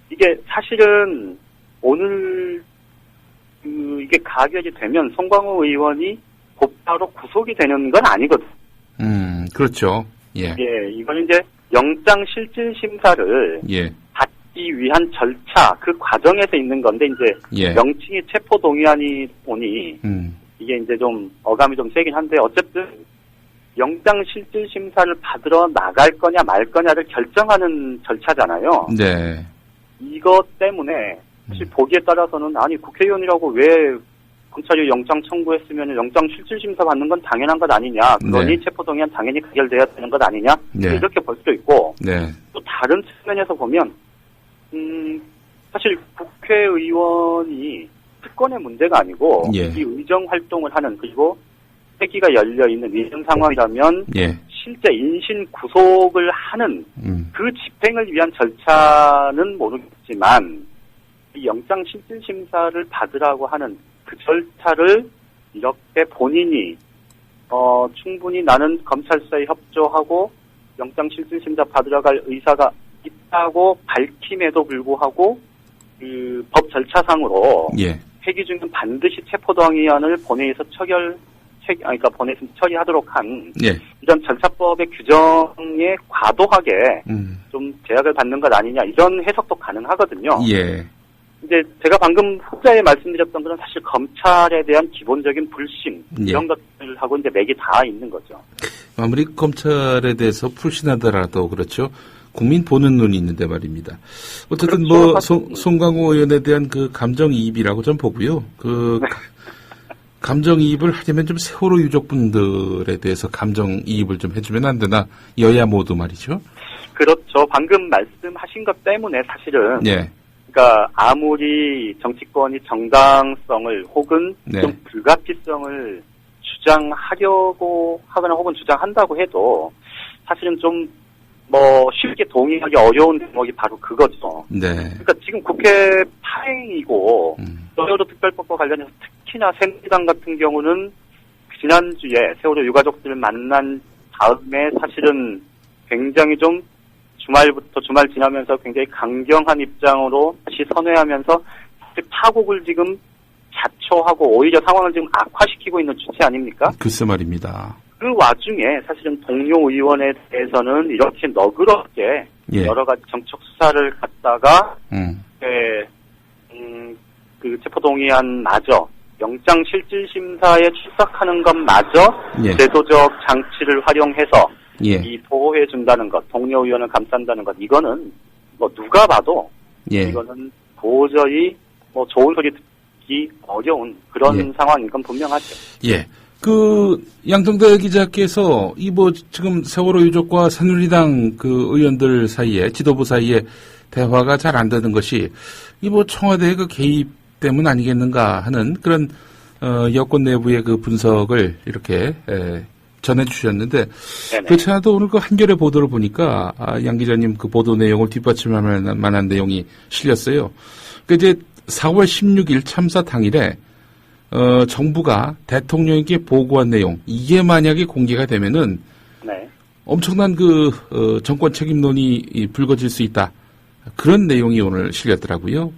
이게 사실은 오늘 이게 가결이 되면 송광호 의원이 곧바로 구속이 되는 건 아니거든. 그렇죠. 예. 예, 이건 이제 영장 실질 심사를 예. 받기 위한 절차 그 과정에서 있는 건데 이제 예. 명칭이 체포 동의안이 보니 이게 이제 좀 어감이 좀 세긴 한데 어쨌든 영장 실질 심사를 받으러 나갈 거냐 말 거냐를 결정하는 절차잖아요. 네. 이것 때문에 사실 보기에 따라서는 아니 국회의원이라고 왜 검찰이 영장 청구했으면 영장 실질심사 받는 건 당연한 것 아니냐. 그러니 네. 체포동의안 당연히 가결돼야 되는 것 아니냐. 네. 이렇게 볼 수도 있고 네. 또 다른 측면에서 보면 사실 국회의원이 특권의 문제가 아니고 예. 이 의정 활동을 하는 그리고 회기가 열려있는 이런 상황이라면 예. 실제 인신 구속을 하는 그 집행을 위한 절차는 모르겠지만 이 영장 실질심사를 받으라고 하는 그 절차를 이렇게 본인이 충분히 나는 검찰 수사에 협조하고 영장 실질심사 받으러 갈 의사가 있다고 밝힘에도 불구하고 그 법 절차상으로 예. 회기 중엔 반드시 체포동의안을 본회의에서 그러니까 본회의에서 처리하도록 한 예. 이런 절차법의 규정에 과도하게 좀 제약을 받는 것 아니냐 이런 해석도 가능하거든요. 예. 이제 제가 방금 후자에 말씀드렸던 것은 사실 검찰에 대한 기본적인 불신 예. 이런 것들하고 이제 맥이 다 있는 거죠. 아무리 검찰에 대해서 불신하더라도 그렇죠. 국민 보는 눈이 있는데 말입니다. 어쨌든 그렇죠. 뭐 송강호 의원에 대한 그 감정이입이라고 좀 보고요. 그 네. 감정이입을 하려면 좀 세월호 유족분들에 대해서 감정이입을 좀 해주면 안 되나? 여야 모두 말이죠. 그렇죠. 방금 말씀하신 것 때문에 사실은 예. 그러니까 아무리 정치권이 정당성을 혹은 네. 좀 불가피성을 주장하려고 하거나 혹은 주장한다고 해도 사실은 좀 쉽게 동의하기 어려운 대목이 바로 그거죠. 네. 그러니까 지금 국회 파행이고 세월호 특별법과 관련해서 특히나 새누리당 같은 경우는 지난주에 세월호 유가족들을 만난 다음에 사실은 굉장히 좀 주말 지나면서 굉장히 강경한 입장으로 다시 선회하면서 사실 파국을 지금 자초하고 오히려 상황을 지금 악화시키고 있는 주체 아닙니까? 글쎄 말입니다. 그 와중에 사실은 동료 의원에 대해서는 이렇게 너그럽게 예. 여러 가지 정책 수사를 갖다가 그 체포동의안마저 영장실질심사에 출석하는 것마저 예. 제도적 장치를 활용해서 예. 이 보호해 준다는 것, 동료 의원을 감싼다는 것, 이거는 누가 봐도 예. 이거는 도저히 좋은 소리 듣기 어려운 그런 예. 상황인 건 분명하죠. 예. 양정대 기자께서 지금 세월호 유족과 새누리당 의원들 사이에, 지도부 사이에 대화가 잘 안 되는 것이 청와대의 개입 때문 아니겠는가 하는 그런 여권 내부의 분석을 이렇게 전해주셨는데, 그렇지 않아도 오늘 한겨레 보도를 보니까 양 기자님 보도 내용을 뒷받침할 만한 내용이 실렸어요. 이제 4월 16일 참사 당일에 정부가 대통령에게 보고한 내용, 이게 만약에 공개가 되면은 엄청난 정권 책임론이 불거질 수 있다. 그런 내용이 오늘 실렸더라고요.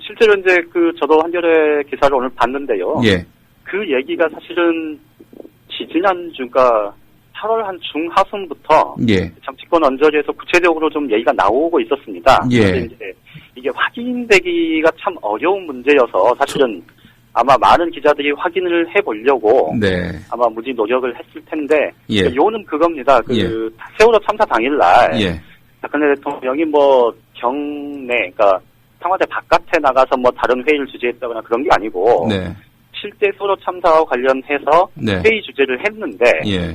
실제로 이제 저도 한겨레 기사를 오늘 봤는데요. 예. 그 얘기가 사실은 지난주가 8월 한 중하순부터 예. 정치권 언저리에서 구체적으로 좀 얘기가 나오고 있었습니다. 예. 그런데 이제 이게 확인되기가 참 어려운 문제여서 사실은 아마 많은 기자들이 확인을 해보려고 네. 아마 무지 노력을 했을 텐데 예. 요는 그겁니다. 예. 세월호 참사 당일날 예. 박근혜 대통령이 경내, 그러니까 청와대 바깥에 나가서 다른 회의를 주재했다거나 그런 게 아니고 네. 실제 세월호 참사와 관련해서 네. 회의 주재를 했는데 예.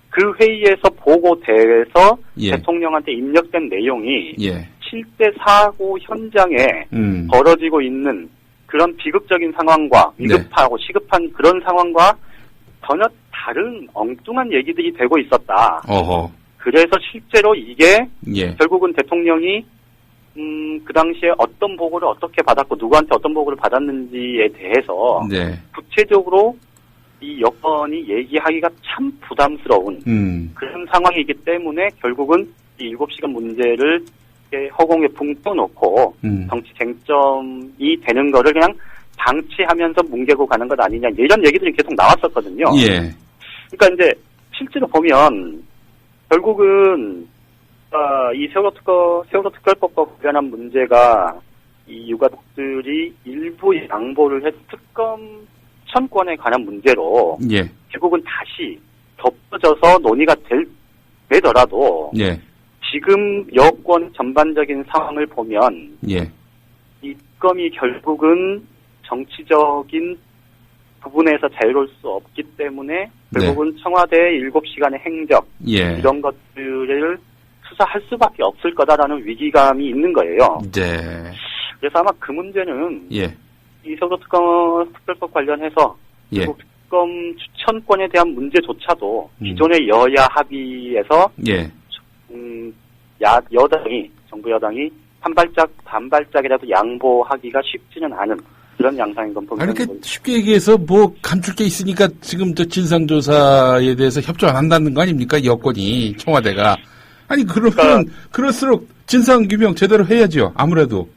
그 회의에서 보고돼서 예. 대통령한테 입력된 내용이 예. 실제 사고 현장에 벌어지고 있는 그런 비극적인 상황과 위급하고 시급한 그런 상황과 전혀 다른 엉뚱한 얘기들이 되고 있었다. 어허. 그래서 실제로 이게 예. 결국은 대통령이 그 당시에 어떤 보고를 어떻게 받았고 누구한테 어떤 보고를 받았는지에 대해서 네. 구체적으로 이 여건이 얘기하기가 참 부담스러운 그런 상황이기 때문에 결국은 이 7시간 문제를 허공에 붕 떠놓고 정치 쟁점이 되는 거를 그냥 방치하면서 뭉개고 가는 것 아니냐 이런 얘기들이 계속 나왔었거든요. 예. 그러니까 이제 실제로 보면 결국은 이 세월호 특별법과 관련한 문제가 이 유가족들이 일부 양보를 해서 특검 청권에 관한 문제로 예. 결국은 다시 덮어져서 논의가 되더라도 예. 지금 여권 전반적인 상황을 보면 예. 이 특검이 결국은 정치적인 부분에서 자유로울 수 없기 때문에 결국은 청와대의 7시간의 행적 예. 이런 것들을 수사할 수밖에 없을 거다라는 위기감이 있는 거예요. 네. 그래서 아마 그 문제는 예. 이 세월호 특별법 관련해서 예. 특검 추천권에 대한 문제조차도 기존의 여야 합의에서 예. 여당이 정부 여당이 반발짝이라도 양보하기가 쉽지는 않은 그런 양상인 건 분명히 보입니다. 쉽게 얘기해서 감출 게 있으니까 지금 진상조사에 대해서 협조 안 한다는 거 아닙니까? 여권이, 청와대가. 그러면 그럴수록 진상규명 제대로 해야죠. 아무래도.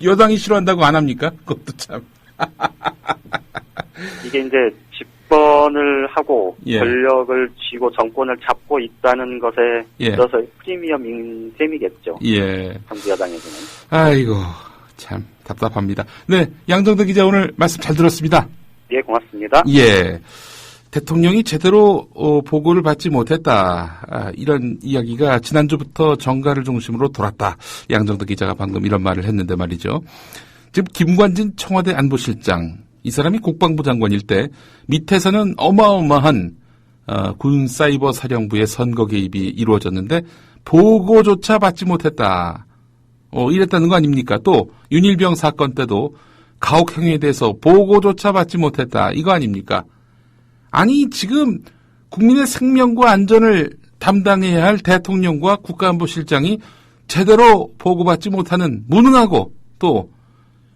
여당이 싫어한다고 안 합니까? 그것도 참. 이게 이제 집권을 하고 예. 권력을 쥐고 정권을 잡고 있다는 것에 있어서 프리미엄인 셈이겠죠. 예. 정부 여당에서는. 아이고, 참 답답합니다. 네, 양정도 기자 오늘 말씀 잘 들었습니다. 예, 고맙습니다. 예. 대통령이 제대로 보고를 받지 못했다. 이런 이야기가 지난주부터 정가를 중심으로 돌았다. 양정도 기자가 방금 이런 말을 했는데 말이죠. 지금 김관진 청와대 안보실장, 이 사람이 국방부 장관일 때 밑에서는 어마어마한 군 사이버 사령부의 선거 개입이 이루어졌는데 보고조차 받지 못했다. 이랬다는 거 아닙니까? 또 윤일병 사건 때도 가혹 행위에 대해서 보고조차 받지 못했다. 이거 아닙니까? 아니 지금 국민의 생명과 안전을 담당해야 할 대통령과 국가안보실장이 제대로 보고받지 못하는 무능하고 또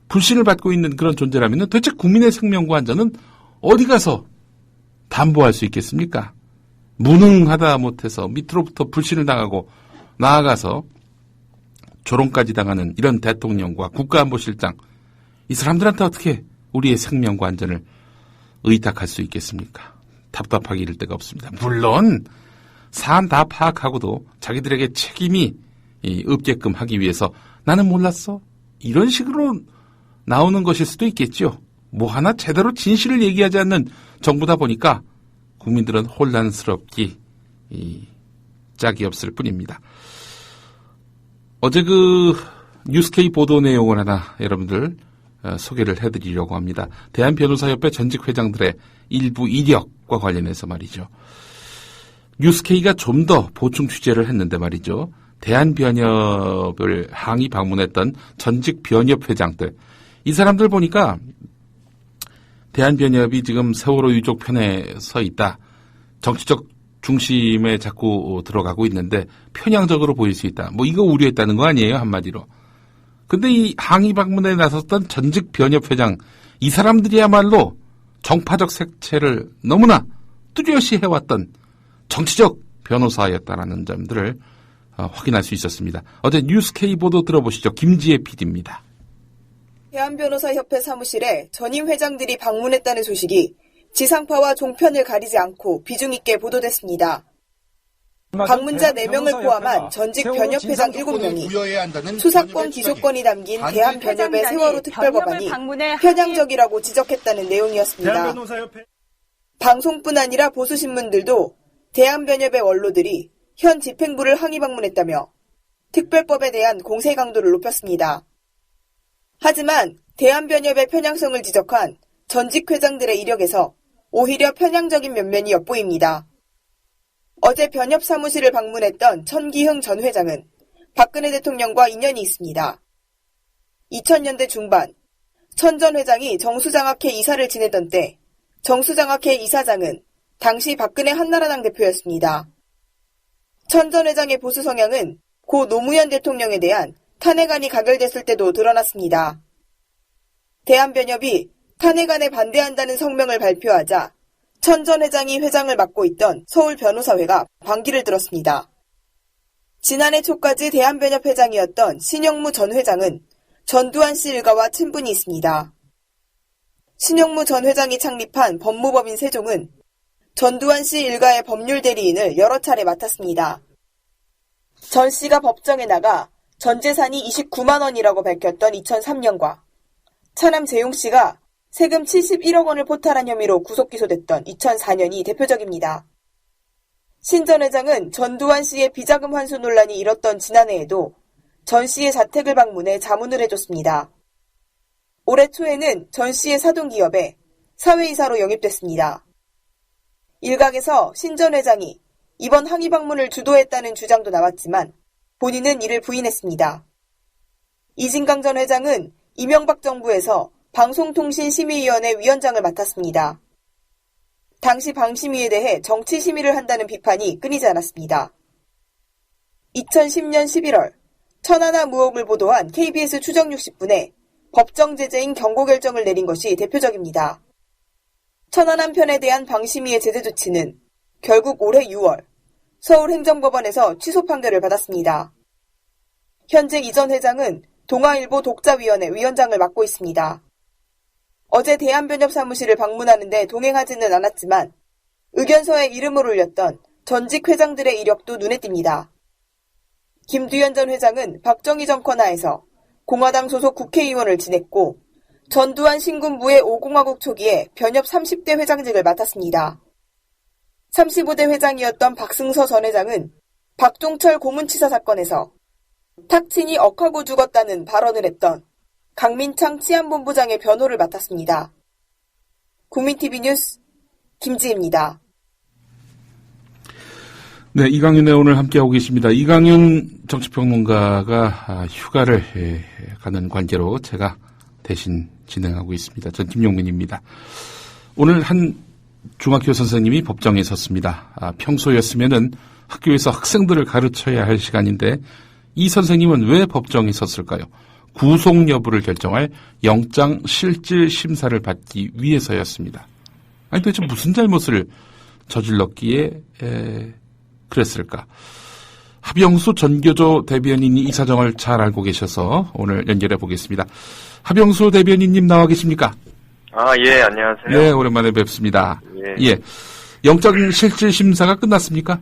불신을 받고 있는 그런 존재라면 도대체 국민의 생명과 안전은 어디 가서 담보할 수 있겠습니까? 무능하다 못해서 밑으로부터 불신을 당하고 나아가서 조롱까지 당하는 이런 대통령과 국가안보실장, 이 사람들한테 어떻게 우리의 생명과 안전을 의탁할 수 있겠습니까? 답답하기 이를 데가 없습니다. 물론 사안 다 파악하고도 자기들에게 책임이 없게끔 하기 위해서 나는 몰랐어? 이런 식으로 나오는 것일 수도 있겠죠. 뭐 하나 제대로 진실을 얘기하지 않는 정부다 보니까 국민들은 혼란스럽기 짝이 없을 뿐입니다. 어제 뉴스케이 보도 내용을 하나 여러분들 소개를 해드리려고 합니다. 대한변호사협회 전직 회장들의 일부 이력과 관련해서 말이죠. 뉴스케이가 좀 더 보충 취재를 했는데 말이죠. 대한변협을 항의 방문했던 전직 변협 회장들, 이 사람들 보니까 대한변협이 지금 세월호 유족 편에 서 있다. 정치적 중심에 자꾸 들어가고 있는데 편향적으로 보일 수 있다. 뭐 이거 우려했다는 거 아니에요, 한마디로. 근데 이 항의 방문에 나섰던 전직 변협 회장, 이 사람들이야말로 정파적 색채를 너무나 뚜렷이 해왔던 정치적 변호사였다라는 점들을 확인할 수 있었습니다. 어제 뉴스케이 보도 들어보시죠. 김지혜 PD입니다. 대한변호사협회 사무실에 전임 회장들이 방문했다는 소식이 지상파와 종편을 가리지 않고 비중 있게 보도됐습니다. 방문자 4명을 포함한 전직 변협 회장 7명이 수사권 기소권이 담긴 대한변협의 세월호 특별법안이 편향적이라고 지적했다는 내용이었습니다. 방송뿐 아니라 보수신문들도 대한변협의 원로들이 현 집행부를 항의 방문했다며 특별법에 대한 공세 강도를 높였습니다. 하지만 대한변협의 편향성을 지적한 전직 회장들의 이력에서 오히려 편향적인 면면이 엿보입니다. 어제 변협 사무실을 방문했던 천기흥 전 회장은 박근혜 대통령과 인연이 있습니다. 2000년대 중반 천 전 회장이 정수장학회 이사를 지내던 때 정수장학회 이사장은 당시 박근혜 한나라당 대표였습니다. 천 전 회장의 보수 성향은 고 노무현 대통령에 대한 탄핵안이 가결됐을 때도 드러났습니다. 대한변협이 탄핵안에 반대한다는 성명을 발표하자 천 전 회장이 회장을 맡고 있던 서울변호사회가 반기를 들었습니다. 지난해 초까지 대한변협 회장이었던 신영무 전 회장은 전두환 씨 일가와 친분이 있습니다. 신영무 전 회장이 창립한 법무법인 세종은 전두환 씨 일가의 법률 대리인을 여러 차례 맡았습니다. 전 씨가 법정에 나가 전 재산이 29만 원이라고 밝혔던 2003년과 차남 재용 씨가 세금 71억 원을 포탈한 혐의로 구속 기소됐던 2004년이 대표적입니다. 신 전 회장은 전두환 씨의 비자금 환수 논란이 일었던 지난해에도 전 씨의 자택을 방문해 자문을 해줬습니다. 올해 초에는 전 씨의 사돈기업에 사회이사로 영입됐습니다. 일각에서 신 전 회장이 이번 항의 방문을 주도했다는 주장도 나왔지만 본인은 이를 부인했습니다. 이진강 전 회장은 이명박 정부에서 방송통신심의위원회 위원장을 맡았습니다. 당시 방심위에 대해 정치심의를 한다는 비판이 끊이지 않았습니다. 2010년 11월 천안함 의혹을 보도한 KBS 추정 60분에 법정 제재인 경고 결정을 내린 것이 대표적입니다. 천안함 편에 대한 방심위의 제재 조치는 결국 올해 6월 서울행정법원에서 취소 판결을 받았습니다. 현재 이 전 회장은 동아일보 독자위원회 위원장을 맡고 있습니다. 어제 대한변협 사무실을 방문하는데 동행하지는 않았지만 의견서에 이름을 올렸던 전직 회장들의 이력도 눈에 띕니다. 김두현 전 회장은 박정희 정권 하에서 공화당 소속 국회의원을 지냈고 전두환 신군부의 5공화국 초기에 변협 30대 회장직을 맡았습니다. 35대 회장이었던 박승서 전 회장은 박종철 고문치사 사건에서 탁친이 억하고 죽었다는 발언을 했던 강민창 치안본부장의 변호를 맡았습니다. 국민TV 뉴스 김지혜입니다. 네, 이강윤의 오늘 함께하고 계십니다. 이강윤 정치평론가가 휴가를 가는 관계로 제가 대신 진행하고 있습니다. 전 김용민입니다. 오늘 한 중학교 선생님이 법정에 섰습니다. 평소였으면은 학교에서 학생들을 가르쳐야 할 시간인데 이 선생님은 왜 법정에 섰을까요? 구속 여부를 결정할 영장 실질 심사를 받기 위해서였습니다. 아니 도대체 무슨 잘못을 저질렀기에 그랬을까? 하병수 전교조 대변인이 이 사정을 잘 알고 계셔서 오늘 연결해 보겠습니다. 하병수 대변인님 나와 계십니까? 예, 안녕하세요. 네, 오랜만에 뵙습니다. 예. 영장 실질 심사가 끝났습니까?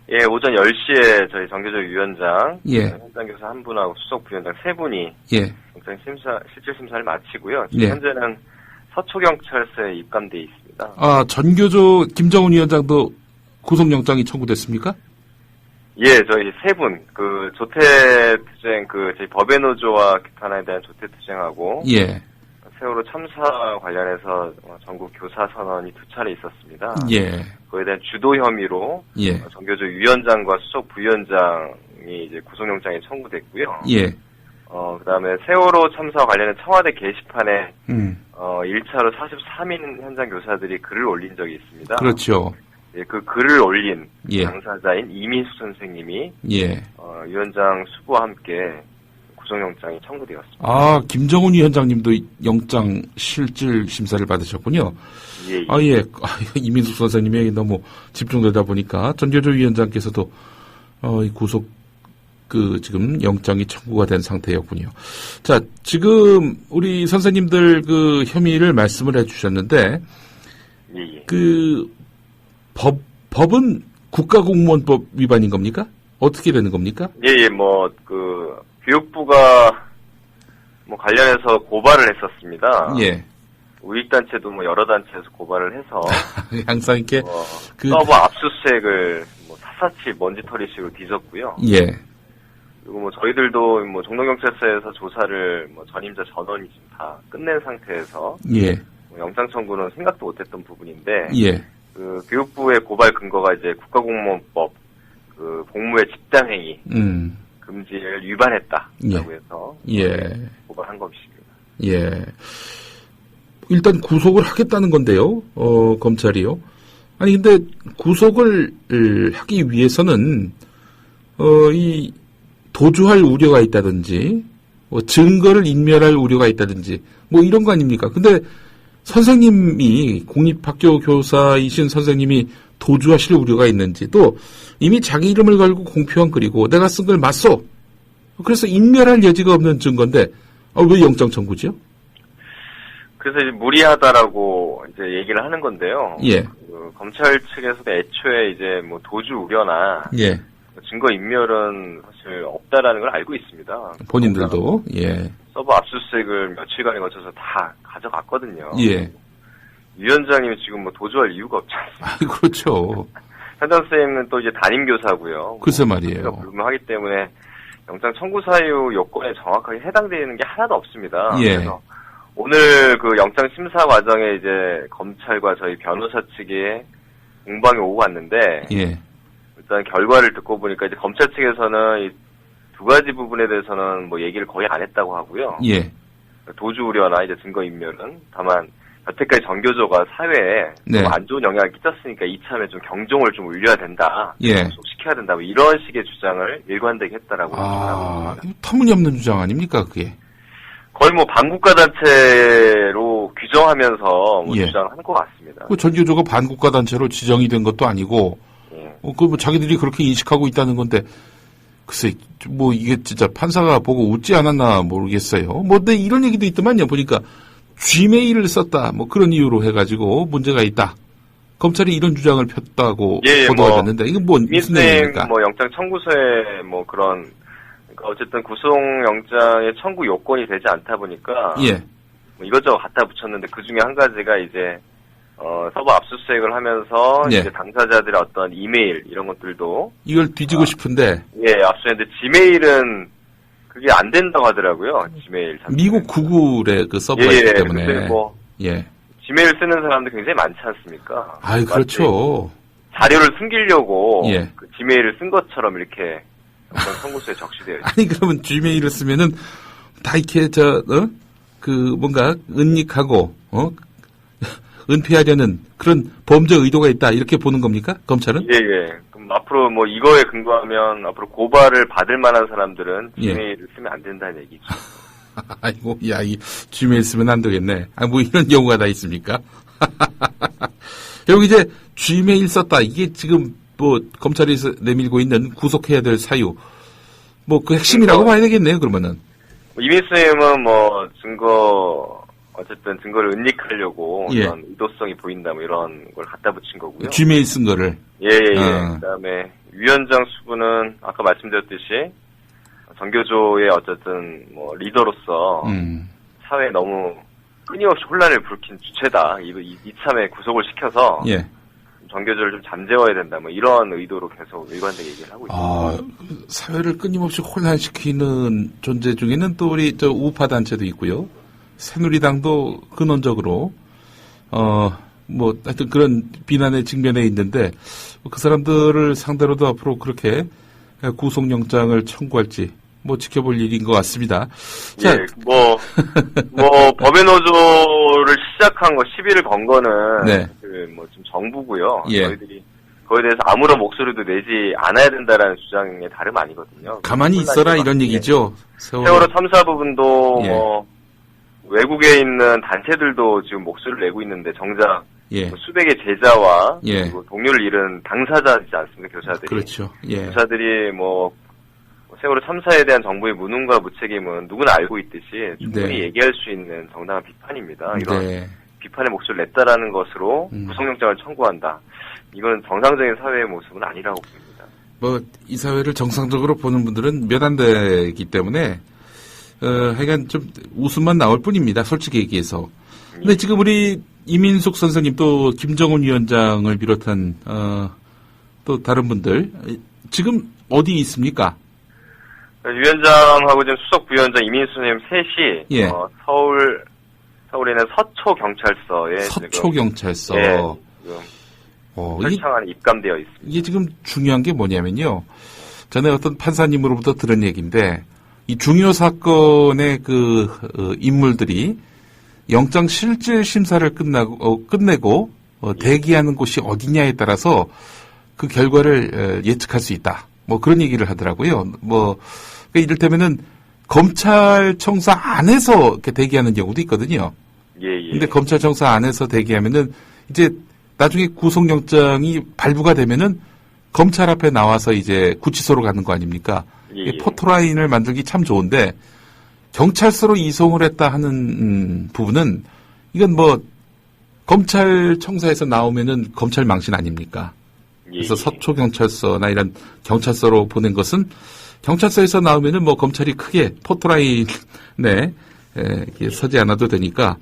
예, 오전 10시에 저희 전교조 위원장, 예. 현장 교사 한 분하고 수석 부위원장 세 분이 예. 영장 실질 심사를 마치고요. 예. 현재는 서초경찰서에 입감돼 있습니다. 전교조 김정은 위원장도 구속영장이 청구됐습니까? 예, 저희 세 분, 조태투쟁, 저희 법외노조와 규탄에 대한 조태투쟁하고, 예. 세월호 참사 관련해서 전국 교사 선언이 2차례 있었습니다. 예. 그에 대한 주도 혐의로, 예. 전교조 위원장과 수석 부위원장이 이제 구속영장이 청구됐고요. 예. 그 다음에 세월호 참사 관련해 청와대 게시판에, 1차로 43인 현장 교사들이 글을 올린 적이 있습니다. 그렇죠. 예, 그 글을 올린 예. 당사자인 이민숙 선생님이 예. 위원장 수부와 함께 구속영장이 청구되었습니다. 김정은 위원장님도 영장 실질 심사를 받으셨군요. 예. 예. 이민숙 선생님이 너무 집중되다 보니까 전교조 위원장께서도 이 구속 지금 영장이 청구가 된 상태였군요. 자, 지금 우리 선생님들 혐의를 말씀을 해주셨는데 예. 법은 국가공무원법 위반인 겁니까? 어떻게 되는 겁니까? 예, 교육부가 관련해서 고발을 했었습니다. 예. 우익단체도 여러 단체에서 고발을 해서. 항상 이렇게. 서버 압수수색을 샅샅이 먼지털이식으로 뒤졌고요. 예. 그리고 저희들도 종로경찰서에서 조사를 전임자 전원이 지금 다 끝낸 상태에서. 예. 영장 청구는 생각도 못했던 부분인데. 예. 교육부의 고발 근거가 이제 국가공무원법 공무의 집단행위 금지를 위반했다라고 해서 고발한 것입니다. 예. 일단 구속을 하겠다는 건데요. 검찰이요. 아니 근데 구속을 하기 위해서는 이 도주할 우려가 있다든지 증거를 인멸할 우려가 있다든지 이런 거 아닙니까? 근데 선생님이 공립학교 교사이신 선생님이 도주하실 우려가 있는지 또 이미 자기 이름을 걸고 공표한 글이고 내가 쓴 걸 맞소. 그래서 인멸할 여지가 없는 증거인데 왜 영장 청구지요? 그래서 이제 무리하다라고 이제 얘기를 하는 건데요. 예. 검찰 측에서도 애초에 이제 도주 우려나 예. 증거 인멸은 사실 없다라는 걸 알고 있습니다. 본인들도 예. 서버 압수수색을 며칠간에 거쳐서 다 가져갔거든요. 예. 위원장님이 지금 도주할 이유가 없지 않습니까? 그렇죠. 현장 선생님은 또 이제 담임 교사고요. 글쎄 말이에요. 불문하기 때문에 영장 청구 사유 요건에 정확하게 해당되는 게 하나도 없습니다. 예. 그래서 오늘 영장 심사 과정에 이제 검찰과 저희 변호사 측에 공방이 오고 갔는데 예. 일단 결과를 듣고 보니까 이제 검찰 측에서는 이 두 가지 부분에 대해서는 얘기를 거의 안 했다고 하고요. 예. 도주 우려나 이제 증거 인멸은 다만 여태까지 전교조가 사회에 안 좋은 영향을 끼쳤으니까 이참에 좀 경종을 좀 울려야 된다. 예. 속시켜야 된다. 이런 식의 주장을 일관되게 했다라고 합니다. 터무니없는 주장 아닙니까 그게? 거의 반국가 단체로 규정하면서 예. 주장한 것 같습니다. 전교조가 반국가 단체로 지정이 된 것도 아니고, 자기들이 그렇게 인식하고 있다는 건데, 글쎄, 이게 진짜 판사가 보고 웃지 않았나 모르겠어요. 근데 이런 얘기도 있더만요. 보니까 G메일을 썼다. 그런 이유로 해가지고 문제가 있다. 검찰이 이런 주장을 폈다고 보도가 됐는데, 이건 무슨 얘기입니까? 영장 청구서에 그런, 어쨌든 구속영장의 청구 요건이 되지 않다 보니까. 예. 이것저것 갖다 붙였는데 그 중에 한 가지가 이제, 서버 압수수색을 하면서 예. 이제 당사자들의 어떤 이메일 이런 것들도 이걸 뒤지고 싶은데 압수했는데 지메일은 그게 안 된다고 하더라고요. 지메일 미국 구글의 그 서버가 있기 때문에 지메일 쓰는 사람들 굉장히 많지 않습니까? 그렇죠. 자료를 숨기려고 예. 그 지메일을 쓴 것처럼 이렇게 어떤 청구서에 적시되어 있습니다. 아니 그러면 지메일을 쓰면은 다 이렇게 뭔가 은닉하고 은폐하려는 그런 범죄 의도가 있다 이렇게 보는 겁니까? 검찰은? 예. 그럼 앞으로 뭐 이거에 근거하면 앞으로 고발을 받을 만한 사람들은 지메일을 쓰면 안 된다는 얘기죠. 아이고, 야, 이 지메일 쓰면 안 되겠네. 뭐 이런 경우가 다 있습니까? 결국 이제 지메일 썼다. 이게 지금 뭐 검찰에서 내밀고 있는 구속해야 될 사유. 뭐 그 핵심이라고 봐야 되겠네요, 그러면은. 이민수님은 뭐 어쨌든 증거를 은닉하려고 이런 의도성이 보인다 뭐 이런 걸 갖다 붙인 거고요. 지메일 쓴 거를. 예. 그다음에 위원장 수부는 아까 말씀드렸듯이 정교조의 어쨌든 뭐 리더로서 사회에 너무 끊임없이 혼란을 불킨 주체다. 이참에 구속을 시켜서 정교조를 좀 잠재워야 된다. 뭐 이런 의도로 계속 일관되게 얘기를 하고 있습니다. 사회를 끊임없이 혼란시키는 존재 중에는 또 우리 우파 단체도 있고요. 새누리당도 근원적으로 뭐 하여튼 그런 비난에 직면해 있는데 그 사람들을 상대로도 앞으로 그렇게 구속영장을 청구할지 뭐 지켜볼 일인 것 같습니다. 자, 뭐 법의 노조를 시작한 거 시비를 건 거는 뭐 지금 정부고요. 저희들이 그거에 대해서 아무런 목소리도 내지 않아야 된다라는 주장에 다름 아니거든요. 가만히 있어라 이런 얘기죠. 세월호 참사 부분도 뭐 외국에 있는 단체들도 지금 목소리를 내고 있는데 정작 뭐 수백의 제자와 그리고 동료를 잃은 당사자이지 않습니까, 교사들이. 그렇죠. 교사들이 뭐 세월호 참사에 대한 정부의 무능과 무책임은 누구나 알고 있듯이 충분히 얘기할 수 있는 정당한 비판입니다. 이런 비판의 목소리를 냈다라는 것으로 구속영장을 청구한다. 이건 정상적인 사회의 모습은 아니라고 봅니다. 뭐 이 사회를 정상적으로 보는 분들은 몇 안 되기 때문에 하여간 좀 웃음만 나올 뿐입니다. 솔직히 얘기해서. 근데 지금 우리 이민숙 선생님 또 김정은 위원장을 비롯한 또 다른 분들 지금 어디 있습니까? 위원장하고 지금 수석 부위원장 이민수 선생님 셋이 서울에 있는 서초경찰서에 서초경찰서 설창 안에 입감되어 있습니다. 이게 지금 중요한 게 뭐냐면요. 전에 어떤 판사님으로부터 들은 얘기인데 이 중요 사건의 그 인물들이 영장 실질 심사를 끝내고 대기하는 곳이 어디냐에 따라서 그 결과를 예측할 수 있다. 뭐 그런 얘기를 하더라고요. 뭐 이를테면은 검찰청사 안에서 이렇게 대기하는 경우도 있거든요. 근데 검찰청사 안에서 대기하면은 이제 나중에 구속영장이 발부가 되면은 검찰 앞에 나와서 이제 구치소로 가는 거 아닙니까? 포토라인을 만들기 참 좋은데 경찰서로 이송을 했다 하는 부분은 이건 뭐 검찰청사에서 나오면은 검찰 망신 아닙니까? 그래서 서초경찰서나 이런 경찰서로 보낸 것은 경찰서에서 나오면은 뭐 검찰이 크게 포토라인에 서지 않아도 되니까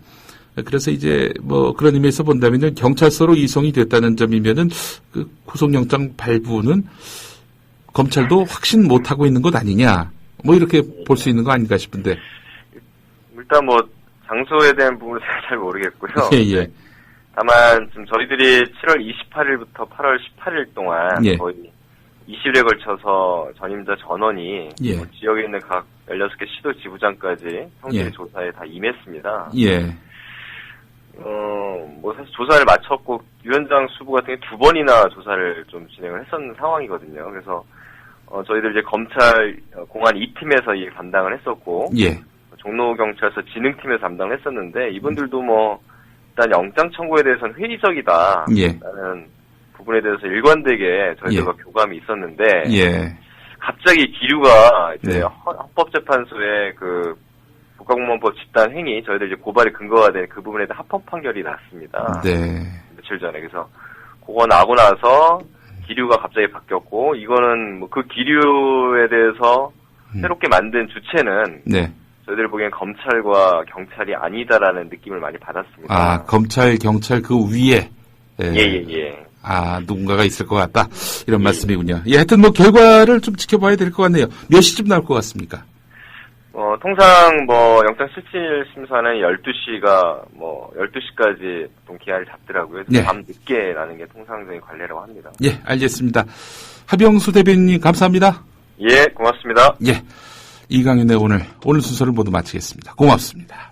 그래서 이제 뭐 그런 의미에서 본다면은 경찰서로 이송이 됐다는 점이면은 그 구속영장 발부는 검찰도 확신 못 하고 있는 것 아니냐 뭐 이렇게 볼 수 있는 거 아닌가 싶은데 일단 뭐 장소에 대한 부분은 잘 모르겠고요. 다만 지금 저희들이 7월 28일부터 8월 18일 동안 거의 20일에 걸쳐서 전임자 전원이 뭐 지역에 있는 각 16개 시도 지부장까지 성실히 조사에 다 임했습니다. 뭐 사실 조사를 마쳤고 위원장 수부 같은 게 2번이나 조사를 좀 진행을 했었는 상황이거든요. 그래서 저희들 이제 검찰 공안 2팀에서 이 담당을 했었고 종로경찰서 진흥팀에서 담당을 했었는데 이분들도 뭐 일단 영장 청구에 대해서는 회의적이다 라는 부분에 대해서 일관되게 저희들과 교감이 있었는데 갑자기 기류가 이제 헌법재판소의 그 국가공무원법 집단 행위 저희들 이제 고발의 근거가 된 그 부분에 대한 합헌 판결이 났습니다. 며칠 전에. 그래서 그거 나고 나서 기류가 갑자기 바뀌었고 이거는 뭐 그 기류에 대해서 새롭게 만든 주체는 저희들 보기엔 검찰과 경찰이 아니다라는 느낌을 많이 받았습니다. 아, 검찰, 경찰 그 위에 예. 누군가가 있을 것 같다. 이런 말씀이군요. 하여튼 뭐 결과를 좀 지켜봐야 될 것 같네요. 몇 시쯤 나올 것 같습니까? 통상 영장 실질 심사는 12시까지 보통 기한을 잡더라고요. 네. 밤 늦게 나는 게 통상적인 관례라고 합니다. 예, 알겠습니다. 하병수 대변인님 감사합니다. 예, 고맙습니다. 예. 이강윤의 오늘 순서를 모두 마치겠습니다. 고맙습니다.